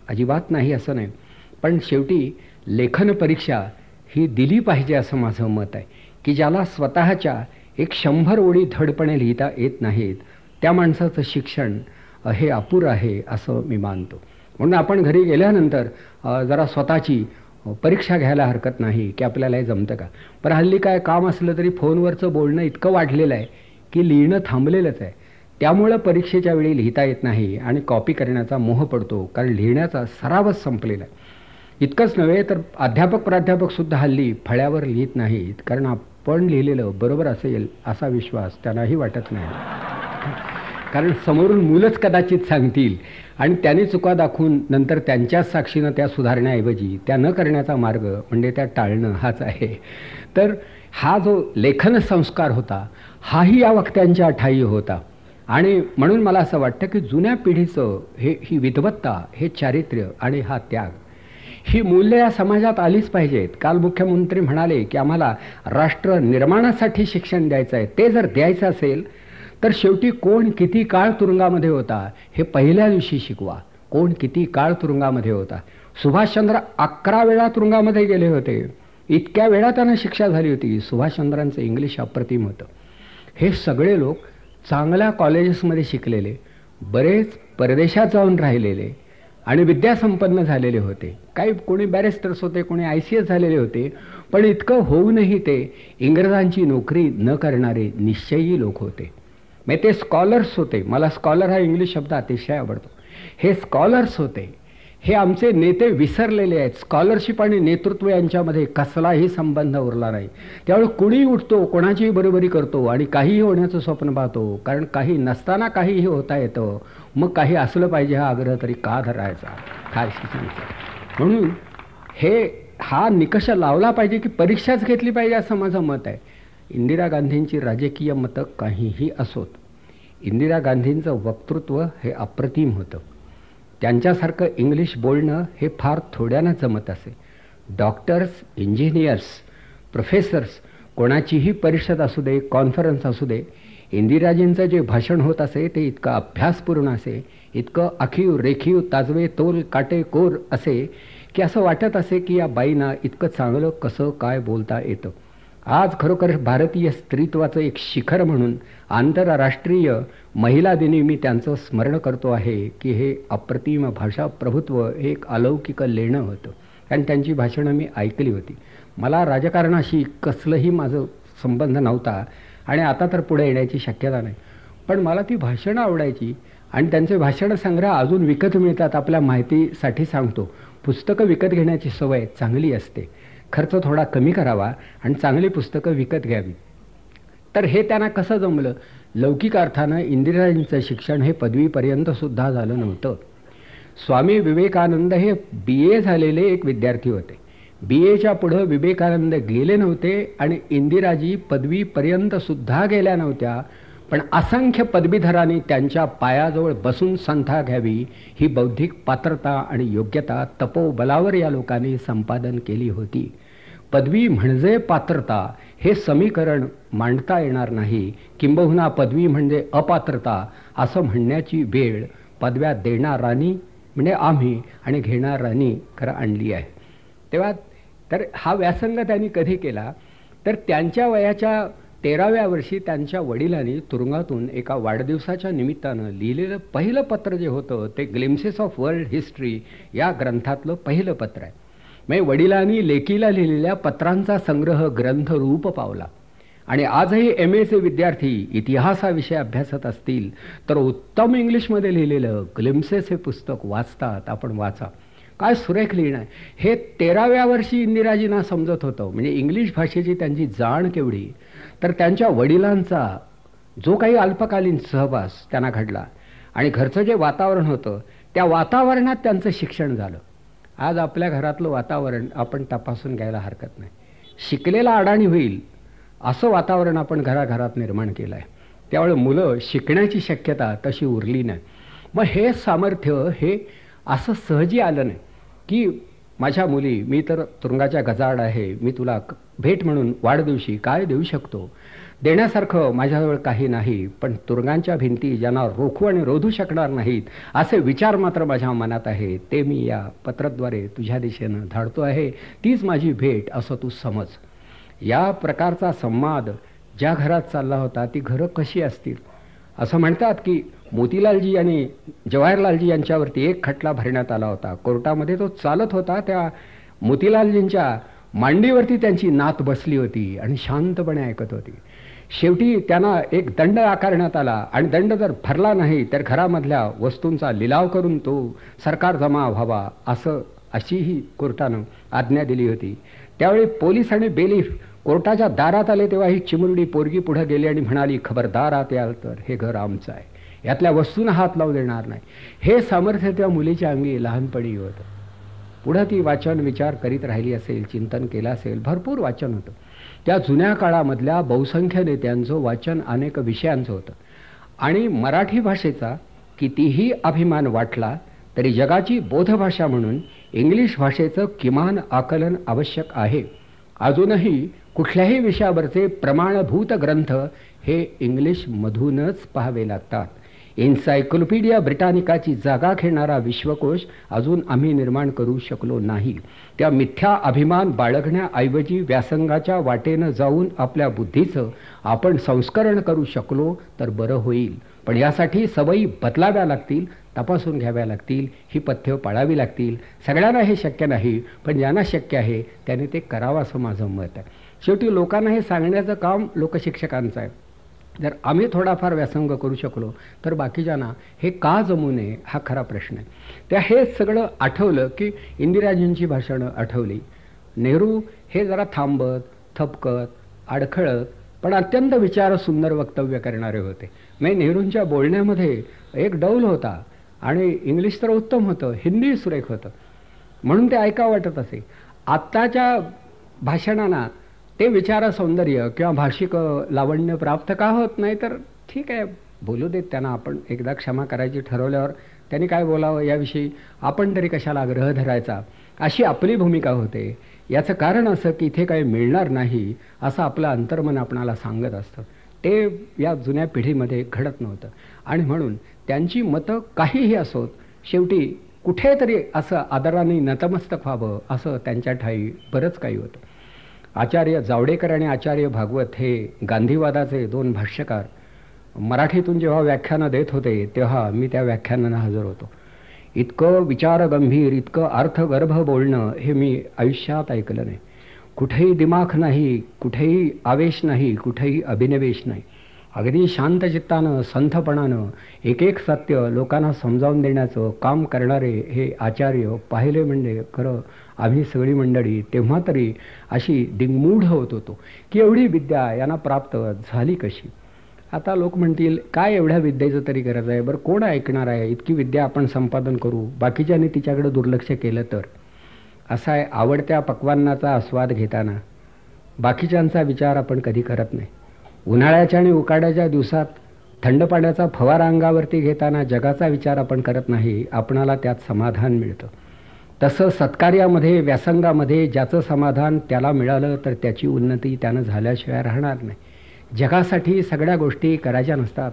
अजिबात नाही असं नाही, पण शेवटी लेखन परीक्षा ही दिली पाहिजे असं माझं मत आहे. की ज्याला स्वतःच्या 100 ओळी धडपणे लिहिता येत नाहीत, त्या माणसाचं शिक्षण हे अपुरं आहे असं मी मानतो. म्हणून आपण घरी गेल्यानंतर जरा स्वतःची परीक्षा घ्यायला हरकत नाही की आपल्याला हे जमतं का. पण हल्ली काय काम असलं तरी फोनवरचं बोलणं इतकं वाढलेलं आहे की लिहिणं थांबलेलंच आहे. त्यामुळं परीक्षेच्या वेळी लिहिता येत नाही आणि कॉपी करण्याचा मोह पडतो, कारण लिहिण्याचा सरावच संपलेला आहे. इतकंच नव्हे तर अध्यापक प्राध्यापकसुद्धा हल्ली फळ्यावर लिहित नाहीत, कारण आपण लिहिलेलं बरोबर असेल असा विश्वास त्यांनाही वाटत नाही. कारण समोरून मुलंच कदाचित सांगतील आणि त्यांनी चुका दाखवून नंतर त्यांच्याच साक्षीनं त्या सुधारण्याऐवजी त्या न करण्याचा मार्ग म्हणजे त्या टाळणं हाच आहे. तर हा जो लेखन संस्कार होता हाही या वक्त्यांच्या ठायी होता. आणि म्हणून मला असं वाटतं की जुन्या पिढीचं ही विद्वत्ता, हे चारित्र्य आणि हा त्याग, ही मूल्य या समाजात आलीच पाहिजेत. काल मुख्यमंत्री म्हणाले की आम्हाला राष्ट्र निर्माणासाठी शिक्षण द्यायचं आहे. ते जर द्यायचं असेल तर शेवटी कोण किती काळ तुरुंगामध्ये होता हे पहिल्या दिवशी शिकवा. कोण किती काळ तुरुंगामध्ये होता. सुभाषचंद्र 11 वेळा तुरुंगामध्ये गेले होते. इतक्या वेळा त्यांना शिक्षा झाली होती. सुभाषचंद्रांचं इंग्लिश अप्रतिम होतं. हे सगळे लोक चांगल्या कॉलेजेसमध्ये शिकलेले, बरेच परदेशात जाऊन राहिलेले आणि विद्यासंपन्न झालेले होते. काही कोणी बॅरिस्टर्स होते, कोणी ICS झालेले होते. पण इतकं होऊनही ते इंग्रजांची नोकरी न करणारे निश्चयी लोक होते. म्हणजे ते स्कॉलर्स होते. मला स्कॉलर हा इंग्लिश शब्द अतिशय आवडतो. हे स्कॉलर्स होते. हे आमचे नेते विसरलेले आहेत. स्कॉलरशिप आणि नेतृत्व यांच्यामध्ये कसलाही संबंध उरला नाही. त्यामुळे कुणीही उठतो, कोणाचीही बरोबरी करतो आणि काहीही होण्याचं स्वप्न पाहतो. कारण काही नसताना काहीही होता येतं, मग काही असलं पाहिजे हा आग्रह तरी का धरायचा, काय शिकायचं. म्हणून हा निकष लावला पाहिजे की परीक्षाच घेतली पाहिजे असं माझं मत आहे. इंदिरा गांधींची राजकीय मतं काहीही असोत, इंदिरा गांधींचं वक्तृत्व हे अप्रतिम होतं. त्यांच्यासारखं इंग्लिश बोलणं हे फार थोड्यानं जमत असे. डॉक्टर्स, इंजिनियर्स, प्रोफेसर्स, कोणाचीही परिषद असू दे, कॉन्फरन्स असू दे, इंदिराजींचं जे भाषण होत असे ते इतकं अभ्यासपूर्ण असे, इतकं आखीव रेखीव ताजवे तोल काटेकोर असे की असं वाटत असे की या बाईंना इतकं चांगलं कसं काय बोलता येतं. आज खरोखर भारतीय स्त्रीत्वाचं एक शिखर म्हणून आंतरराष्ट्रीय महिला दिनी मी त्यांचं स्मरण करतो आहे की हे अप्रतिम भाषा प्रभुत्व हे एक अलौकिक लेणं होतं. कारण त्यांची भाषणं मी ऐकली होती. मला राजकारणाशी कसलंही माझं संबंध नव्हता आणि आता तर पुढे येण्याची शक्यता नाही, पण मला ती भाषणं आवडायची आणि त्यांचे भाषण संग्रह अजून विकत मिळतात. आपल्या माहितीसाठी सांगतो, पुस्तकं विकत घेण्याची सवय चांगली असते. खर्च थोडा कमी करावा आणि चांगली पुस्तकं विकत घ्यावी. तर हे त्यांना कसं जमलं? लौकिक अर्थानं इंदिराजींचं शिक्षण हे पदवीपर्यंत सुद्धा झालं नव्हतं. स्वामी विवेकानंद हे BA झालेले एक विद्यार्थी होते. BAच्या पुढं विवेकानंद गेले नव्हते आणि इंदिराजी पदवीपर्यंत सुद्धा गेल्या नव्हत्या. पण असंख्य पदवीधरांनी त्यांच्या पायाजवळ बसून संथा घ्यावी ही बौद्धिक पात्रता आणि योग्यता तपोबलावर या लोकांनी संपादन केली होती. पदवी म्हणजे पात्रता हे समीकरण मांडता येणार नाही. किंबहुना पदवी म्हणजे अपात्रता असं म्हणण्याची वेळ पदव्या देणारांनी म्हणजे आम्ही आणि घेणारांनी खरं आणली आहे. तेव्हा तर हा व्यासंग त्यांनी कधी केला तर त्यांच्या वयाच्या 13व्या वर्षी त्यांच्या वडिलांनी तुरुंगातून एका वाढदिवसाच्या निमित्तानं लिहिलेलं पहिलं पत्र जे होतं ते ग्लिम्सेस ऑफ वर्ल्ड हिस्ट्री या ग्रंथातलं पहिलं पत्र आहे. म्हणजे वडिलांनी लेकीला लिहिलेल्या पत्रांचा संग्रह ग्रंथरूप पावला. आणि आजही MAचे विद्यार्थी इतिहास हा विषय अभ्यासत असतील तर उत्तम इंग्लिशमध्ये लिहिलेलं ग्लिम्सेस हे पुस्तक वाचतात. आपण वाचा, काय सुरेख लिहिणं आहे. हे 13व्या वर्षी इंदिराजींना समजत होतं. म्हणजे इंग्लिश भाषेची त्यांची जाण केवढी. तर त्यांच्या वडिलांचा जो काही अल्पकालीन सहवास त्यांना घडला आणि घरचं जे वातावरण होतं त्या वातावरणात त्यांचं शिक्षण झालं. आज आपल्या घरातलं वातावरण आपण तपासून घ्यायला हरकत नाही. शिकलेला अडाणी होईल असं वातावरण आपण घराघरात निर्माण केलं आहे. त्यामुळे मुलं शिकण्याची शक्यता तशी उरली नाही. मग हे सामर्थ्य हे असं सहजी आलं नाही की माझ्या मुली, मी तर तुरुंगाच्या गजाआड आहे, मी तुला भेट म्हणून वाढदिवशी काय देऊ शकतो, देण्यासारखं माझ्याजवळ काही नाही, पण तुरुंगांच्या भिंती ज्यांना रोखू आणि रोधू शकणार नाहीत असे विचार मात्र माझ्या मनात आहे, ते मी या पत्राद्वारे तुझ्या दिशेनं धाडतो आहे, तीच माझी भेट असं तू समज. या प्रकारचा संवाद ज्या घरात चालला होता ती घरं कशी असतील? असं म्हणतात की मोतीलालजी आणि जवाहरलालजी यांच्यावरती एक खटला भरण्यात आला होता. कोर्टामध्ये तो चालत होता. त्या मोतीलालजींच्या मांडीवरती त्यांची नात बसली होती आणि शांतपणे ऐकत होती. शेवटी त्यांना एक दंड आकारण्यात आला आणि दंड जर भरला नाही तर घरामधल्या वस्तूंचा लिलाव करून तो सरकार जमा व्हावा अशीही कोर्टानं आज्ञा दिली होती. त्यावेळी पोलीस आणि बेलीफ कोर्टाच्या दारात आले तेव्हा ही चिमुरडी पोरगी पुढे गेली आणि म्हणाली, खबरदार आत याल तर हे घर आमचं आहे, यातल्या वस्तूंना हात लावू देणार नाही. हे सामर्थ्य त्या मुलीच्या अंगी लहानपणी होतं. पुढं ती वाचन विचार करीत राहिली असेल, चिंतन केलं असेल, भरपूर वाचन होतं. त्या जुन्या काळामधल्या बहुसंख्य नेत्यांचं वाचन अनेक विषयांचं होतं. आणि मराठी भाषेचा कितीही अभिमान वाटला तरी जगाची बोधभाषा म्हणून इंग्लिश भाषेचं किमान आकलन आवश्यक आहे. अजूनही कुठल्याही विषयावरचे प्रमाणभूत ग्रंथ हे इंग्लिशमधूनच पाहावे लागतात. एन्सायक्लोपीडिया ब्रिटानिकाची जागा घेणारा विश्वकोश अजून आम्ही निर्माण करू शकलो नाही. त्या मिथ्या अभिमान बाळगण्याऐवजी व्यासंगाच्या वाटेनं जाऊन आपल्या बुद्धीचं आपण संस्करण करू शकलो तर बरं होईल. पण यासाठी सवयी बदलाव्या लागतील, तपासून घ्याव्या लागतील, ही पथ्य पाळावी लागतील. सगळ्यांना हे शक्य नाही, पण ज्यांना शक्य आहे त्याने ते करावं असं माझं मत आहे. शेवटी लोकांना हे सांगण्याचं काम लोकशिक्षकांचं आहे. जर आम्ही थोडाफार व्यासंग करू शकलो तर बाकीच्यांना हे का जमू नये हा खरा प्रश्न आहे. त्या हे सगळं आठवलं की इंदिराजींची भाषणं आठवली. नेहरू हे जरा थांबत, थपकत, अडखळत पण अत्यंत विचार सुंदर वक्तव्य करणारे होते. म्हणजे नेहरूंच्या बोलण्यामध्ये एक डौल होता आणि इंग्लिश तर उत्तम होतं, हिंदी सुरेख होतं, म्हणून ते ऐकावं वाटत असे. आत्ताच्या भाषणांना ते विचार सौंदर्य किंवा भाषिक लावण्य प्राप्त का होत नाही? तर ठीक आहे, बोलू देत त्यांना. आपण एकदा क्षमा करायची ठरवल्यावर त्यांनी काय बोलावं याविषयी आपण तरी कशाला आग्रह धरायचा, अशी आपली भूमिका होते. याचं कारण असं की इथे काही मिळणार नाही असं आपलं अंतर्मन आपणाला सांगत असतं. ते या जुन्या पिढीमध्ये घडत नव्हतं. आणि म्हणून त्यांची मतं काहीही असोत, शेवटी कुठेतरी असं आदराने नतमस्तक व्हावं असं त्यांच्या ठाई बरंच काही होतं. आचार्य जावडेकर आणि आचार्य भागवत हे गांधीवादाचे दोन भाष्यकार मराठीतून जेव्हा व्याख्यानं देत होते तेव्हा मी त्या व्याख्यानांना हजर होतो. इतकं विचारगंभीर, इतकं अर्थगर्भ बोलणं हे मी आयुष्यात ऐकलं नाही. कुठेही दिमाख नाही, कुठेही आवेश नाही, कुठेही अभिनिवेश नाही. अगदी शांत चित्तानं, संथपणानं एक एक सत्य लोकांना समजावून देण्याचं काम करणारे हे आचार्य पाहिले म्हणजे खरं आम्ही सगळी मंडळी तेव्हा तरी अशी दिंगमूढ होत होतो की एवढी विद्या यांना प्राप्त झाली कशी. आता लोक म्हणतील काय एवढ्या विद्येचं तरी गरज आहे, बरं कोण ऐकणार आहे, इतकी विद्या आपण संपादन करू, बाकीच्यांनी तिच्याकडे दुर्लक्ष केलं तर. असा आहे, आवडत्या पक्वान्नाचा आस्वाद घेताना बाकीच्यांचा विचार आपण कधी करत नाही. उन्हाळ्याच्या आणि उकाड्याच्या दिवसात थंड पाण्याचा फवारा अंगावरती घेताना जगाचा विचार आपण करत नाही, आपणाला त्यात समाधान मिळतं. तसं सत्कार्यामध्ये, व्यासंगामध्ये ज्याचं समाधान त्याला मिळालं तर त्याची उन्नती त्यानं झाल्याशिवाय राहणार नाही. जगासाठी सगळ्या गोष्टी करायच्या नसतात.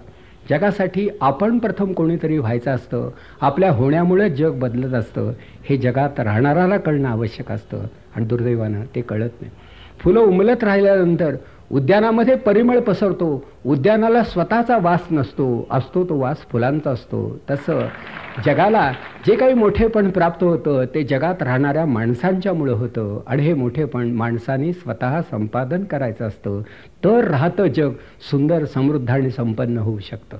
जगासाठी आपण प्रथम कोणीतरी व्हायचं असतं. आपल्या होण्यामुळेच जग बदलत असतं हे जगात राहणाऱ्याला कळणं आवश्यक असतं आणि दुर्दैवानं ते कळत नाही. फुलं उमलत राहिल्यानंतर उद्यानामध्ये परिमळ पसरतो, उद्यानाला स्वतःचा वास नसतो, असतो तो वास फुलांचा असतो. तसं जगाला जे काही मोठेपण प्राप्त होतं ते जगात राहणाऱ्या माणसांच्यामुळं होतं आणि हे मोठेपण माणसांनी स्वतः संपादन करायचं असतं, तर राहतं जग सुंदर, समृद्ध आणि संपन्न होऊ शकतं.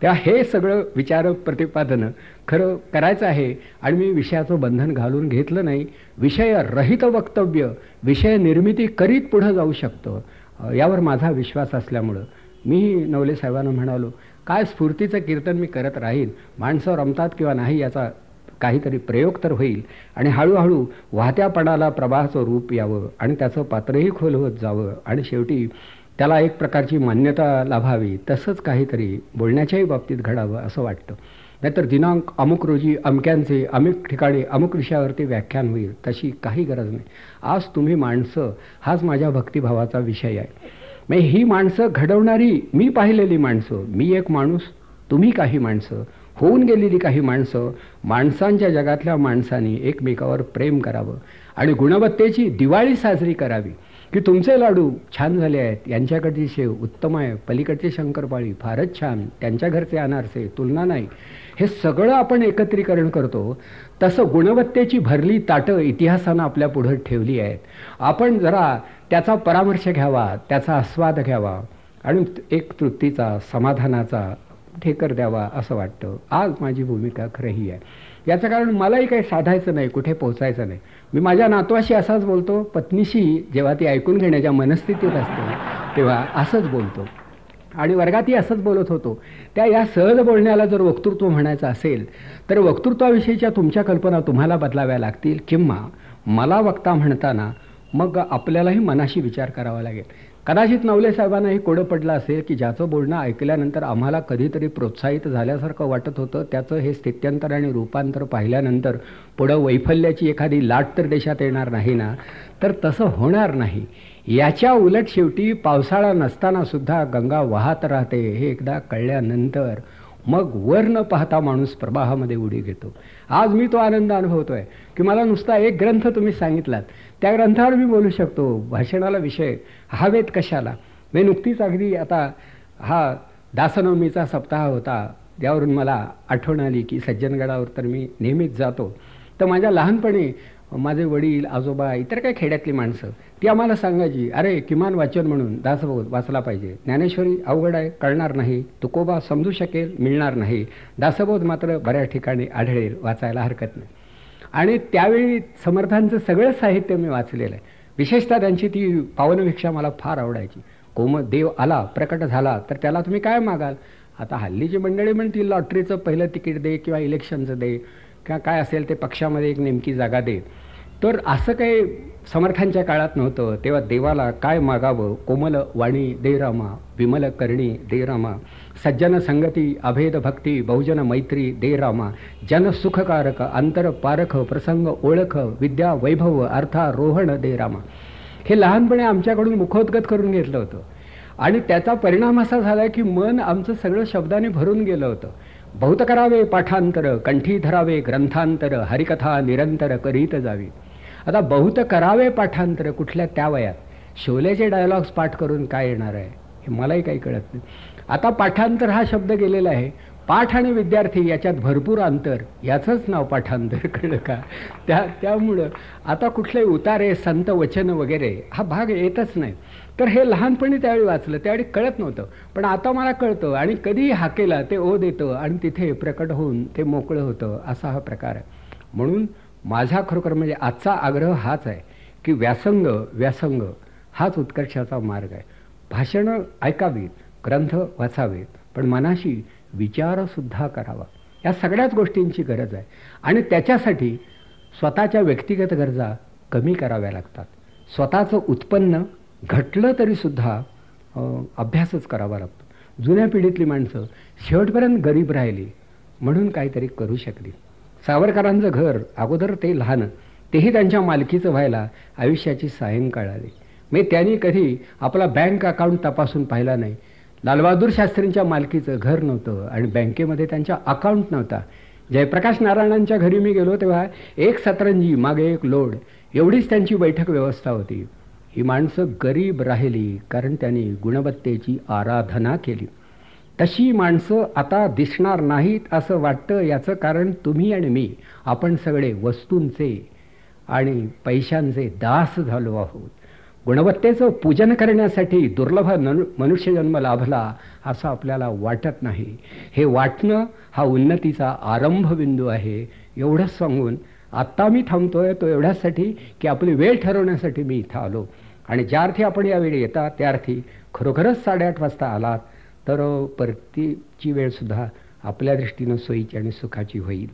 तेव्हा हे सगळं विचार प्रतिपादन खरं करायचं आहे आणि मी विषयाचं बंधन घालून घेतलं नाही. विषयरहित वक्तव्य, विषय निर्मिती करीत पुढं जाऊ शकतं यावर माझा विश्वास असल्यामुळं मी नवले साहेबांना म्हणालो, काय स्फूर्तीचं कीर्तन मी करत राहीन, माणसं रमतात किंवा नाही याचा काहीतरी प्रयोग तर होईल आणि हळूहळू वाहत्यापणाला प्रवाहाचं रूप यावं आणि त्याचं पात्रही खोल होत जावं आणि शेवटी त्याला एक प्रकारची मान्यता लाभावी. तसंच काहीतरी बोलण्याच्याही बाबतीत घडावं असं वाटतं. नाहीतर दिनांक अमुक रोजी अमक्यांचे अमुक ठिकाणी अमुक विषयावरती व्याख्यान होईल तशी काही गरज नाही. आज तुम्ही माणसं हाच माझ्या भक्तिभावाचा विषय आहे. मग ही माणसं घडवणारी मी पाहिलेली माणसं, मी एक माणूस, तुम्ही काही माणसं, होऊन गेलेली काही माणसं, माणसांच्या जगातल्या माणसांनी एकमेकावर प्रेम करावं आणि गुणवत्तेची दिवाळी साजरी करावी की तुमचे लाडू छान झाले आहेत, यांच्याकडची शेव उत्तम आहे, पलीकडची शंकरपाळी फारच छान, त्यांच्या घरचे अनारसे तुलना नाही. हे सगळं आपण एकत्रीकरण करतो. तसं गुणवत्तेची भरली ताटं इतिहासानं आपल्या पुढं ठेवली आहेत. आपण जरा त्याचा परामर्श घ्यावा, त्याचा आस्वाद घ्यावा आणि एक तृप्तीचा, समाधानाचा ठेकर द्यावा असं वाटतं. आज माझी भूमिका खरं ही आहे. याचं कारण मलाही काही साधायचं नाही, कुठे पोचायचं नाही. मी माझ्या नातवाशी असाच बोलतो, पत्नीशी जेव्हा ती ऐकून घेण्याच्या मनस्थितीत असते तेव्हा असंच बोलतो आणि वर्गातही असंच बोलत होतो. या सहज बोलण्याला जर वक्तृत्व म्हणायचं असेल तर वक्तृत्वाविषयीच्या तुमच्या कल्पना तुम्हाला बदलाव्या लागतील किंवा मला वक्ता म्हणताना मग आपल्यालाही मनाशी विचार करावा लागेल. कदाचित नवले साहेबांनाही कोडं पडलं असेल की ज्याचं बोलणं ऐकल्यानंतर आम्हाला कधीतरी प्रोत्साहित झाल्यासारखं वाटत होतं त्याचं हे स्थित्यंतर आणि रूपांतर पाहिल्यानंतर पुढं वैफल्याची एखादी लाट तर देशात येणार नाही ना. तर तसं होणार नाही. याच्या उलट शेवटी पावसाळा नसताना सुद्धा गंगा वाहत राहते हे एकदा कळल्यानंतर मग वर न पाहता माणूस प्रवाहामध्ये उडी घेतो. आज मी तो आनंद अनुभवतोय की मला नुसता एक ग्रंथ तुम्ही सांगितलात, त्या ग्रंथावर मी बोलू शकतो. भाषणाला विषय हवेत कशाला. मी नुकतीच अगदी आता हा दासनवमीचा सप्ताह होता, त्यावरून मला आठवण आली की सज्जनगडावर तर मी नेहमीच जातो. तर माझ्या लहानपणी माझे वडील, आजोबा, इतर काही खेड्यातली माणसं ती आम्हाला सांगायची, अरे किमान वाचन म्हणून दासबोध वाचला पाहिजे. ज्ञानेश्वरी अवघड आहे, कळणार नाही. तुकोबा समजू शकेल, मिळणार नाही. दासबोध मात्र बऱ्याच ठिकाणी आढळेल, वाचायला हरकत नाही. आणि त्यावेळी समर्थांचं सगळं साहित्य मी वाचलेलं आहे. विशेषतः त्यांची ती पावनभिक्षा मला फार आवडायची. देव आला, प्रकट झाला तर त्याला तुम्ही काय मागाल. आता हल्लीची मंडळी म्हणतील लॉटरीचं पहिलं तिकीट दे किंवा इलेक्शनचं दे किंवा काय असेल ते पक्षामध्ये एक नेमकी जागा दे. तर असं काही समर्थांच्या काळात नव्हतं. तेव्हा देवाला काय मागावं. कोमल वाणी दे रामा, विमल करणी दे रामा, सज्जन संगती अभेद भक्ती बहुजन मैत्री दे रामा, जन सुखकारक अंतर पारख प्रसंग ओळख विद्या वैभव अर्थारोहण दे रामा. हे लहानपणी आमच्याकडून मुखोद्गत करून घेतलं होतं आणि त्याचा परिणाम असा झाला की मन आमचं सगळं शब्दाने भरून गेलं होतं. बहुत करावे पाठांतर, कंठी धरावे ग्रंथांतर, हरिकथा निरंतर करीत जावी. आता बहुत करावे पाठांतर कुठल्या त्या वयात शोलेचे डायलॉग्स पाठ करून काय येणार आहे हे मलाही काही कळत नाही. आता पाठांतर हा शब्द गेलेला आहे. पाठ आणि विद्यार्थी याच्यात भरपूर अंतर, याचंच नाव पाठांतर, कळलं का? त्यामुळं आता कुठले उतारे संत वचन वगैरे हा भाग येतच नाही. तर हे लहानपणी त्यावेळी वाचलं, त्यावेळी कळत नव्हतं, पण आता मला कळतं. आणि कधीही हाकेला ते ओढ येतं आणि तिथे प्रकट होऊन ते मोकळं होतं, असा हा प्रकार आहे. म्हणून माझा खरोखर म्हणजे आजचा आग्रह हाच आहे की व्यासंग हाच उत्कर्षाचा मार्ग आहे. भाषणं ऐकावीत, ग्रंथ वाचावेत, पण मनाशी विचारसुद्धा करावा. या सगळ्याच गोष्टींची गरज आहे. आणि त्याच्यासाठी स्वतःच्या व्यक्तिगत गरजा कमी कराव्या लागतात. स्वतःचं उत्पन्न घटलं तरीसुद्धा अभ्यासच करावा लागतो. जुन्या पिढीतली माणसं शेवटपर्यंत गरीब राहिली म्हणून काहीतरी करू शकली. सावरकरांचं घर अगोदर ते लहान, तेही त्यांच्या मालकीचं व्हायला आयुष्याची सायंकाळ आली. मी त्यांनी कधी आपला बँक अकाउंट तपासून पाहिला नाही. लालबहादूर शास्त्रींच्या मालकीचं घर नव्हतं आणि बँकेमध्ये त्यांच्या अकाउंट नव्हता. जयप्रकाश नारायणांच्या घरी मी गेलो तेव्हा एक सतरंजी मागे एक लोड एवढीच त्यांची बैठक व्यवस्था होती. ही माणसं गरीब राहिली कारण त्यांनी गुणवत्तेची आराधना केली. तशी माणसं आता दिसणार नाहीत असं वाटतं. याचं कारण तुम्ही आणि मी, आपण सगळे वस्तूंचे आणि पैशांचे दास झालो आहोत. गुणवत्तेचं पूजन करण्यासाठी दुर्लभ मनुष्यजन्म लाभला असं आपल्याला वाटत नाही. हे वाटणं हा उन्नतीचा आरंभबिंदू आहे. एवढंच सांगून आत्ता मी थांबतोय, तो एवढ्यासाठी की आपली वेळ ठरवण्यासाठी मी इथं आलो. आणि ज्या अर्थी आपण यावेळी येता त्या अर्थी खरोखरच 8:30 वाजता आलात तर परतीची वेळसुद्धा आपल्या दृष्टीनं सोयीची आणि सुखाची होईल.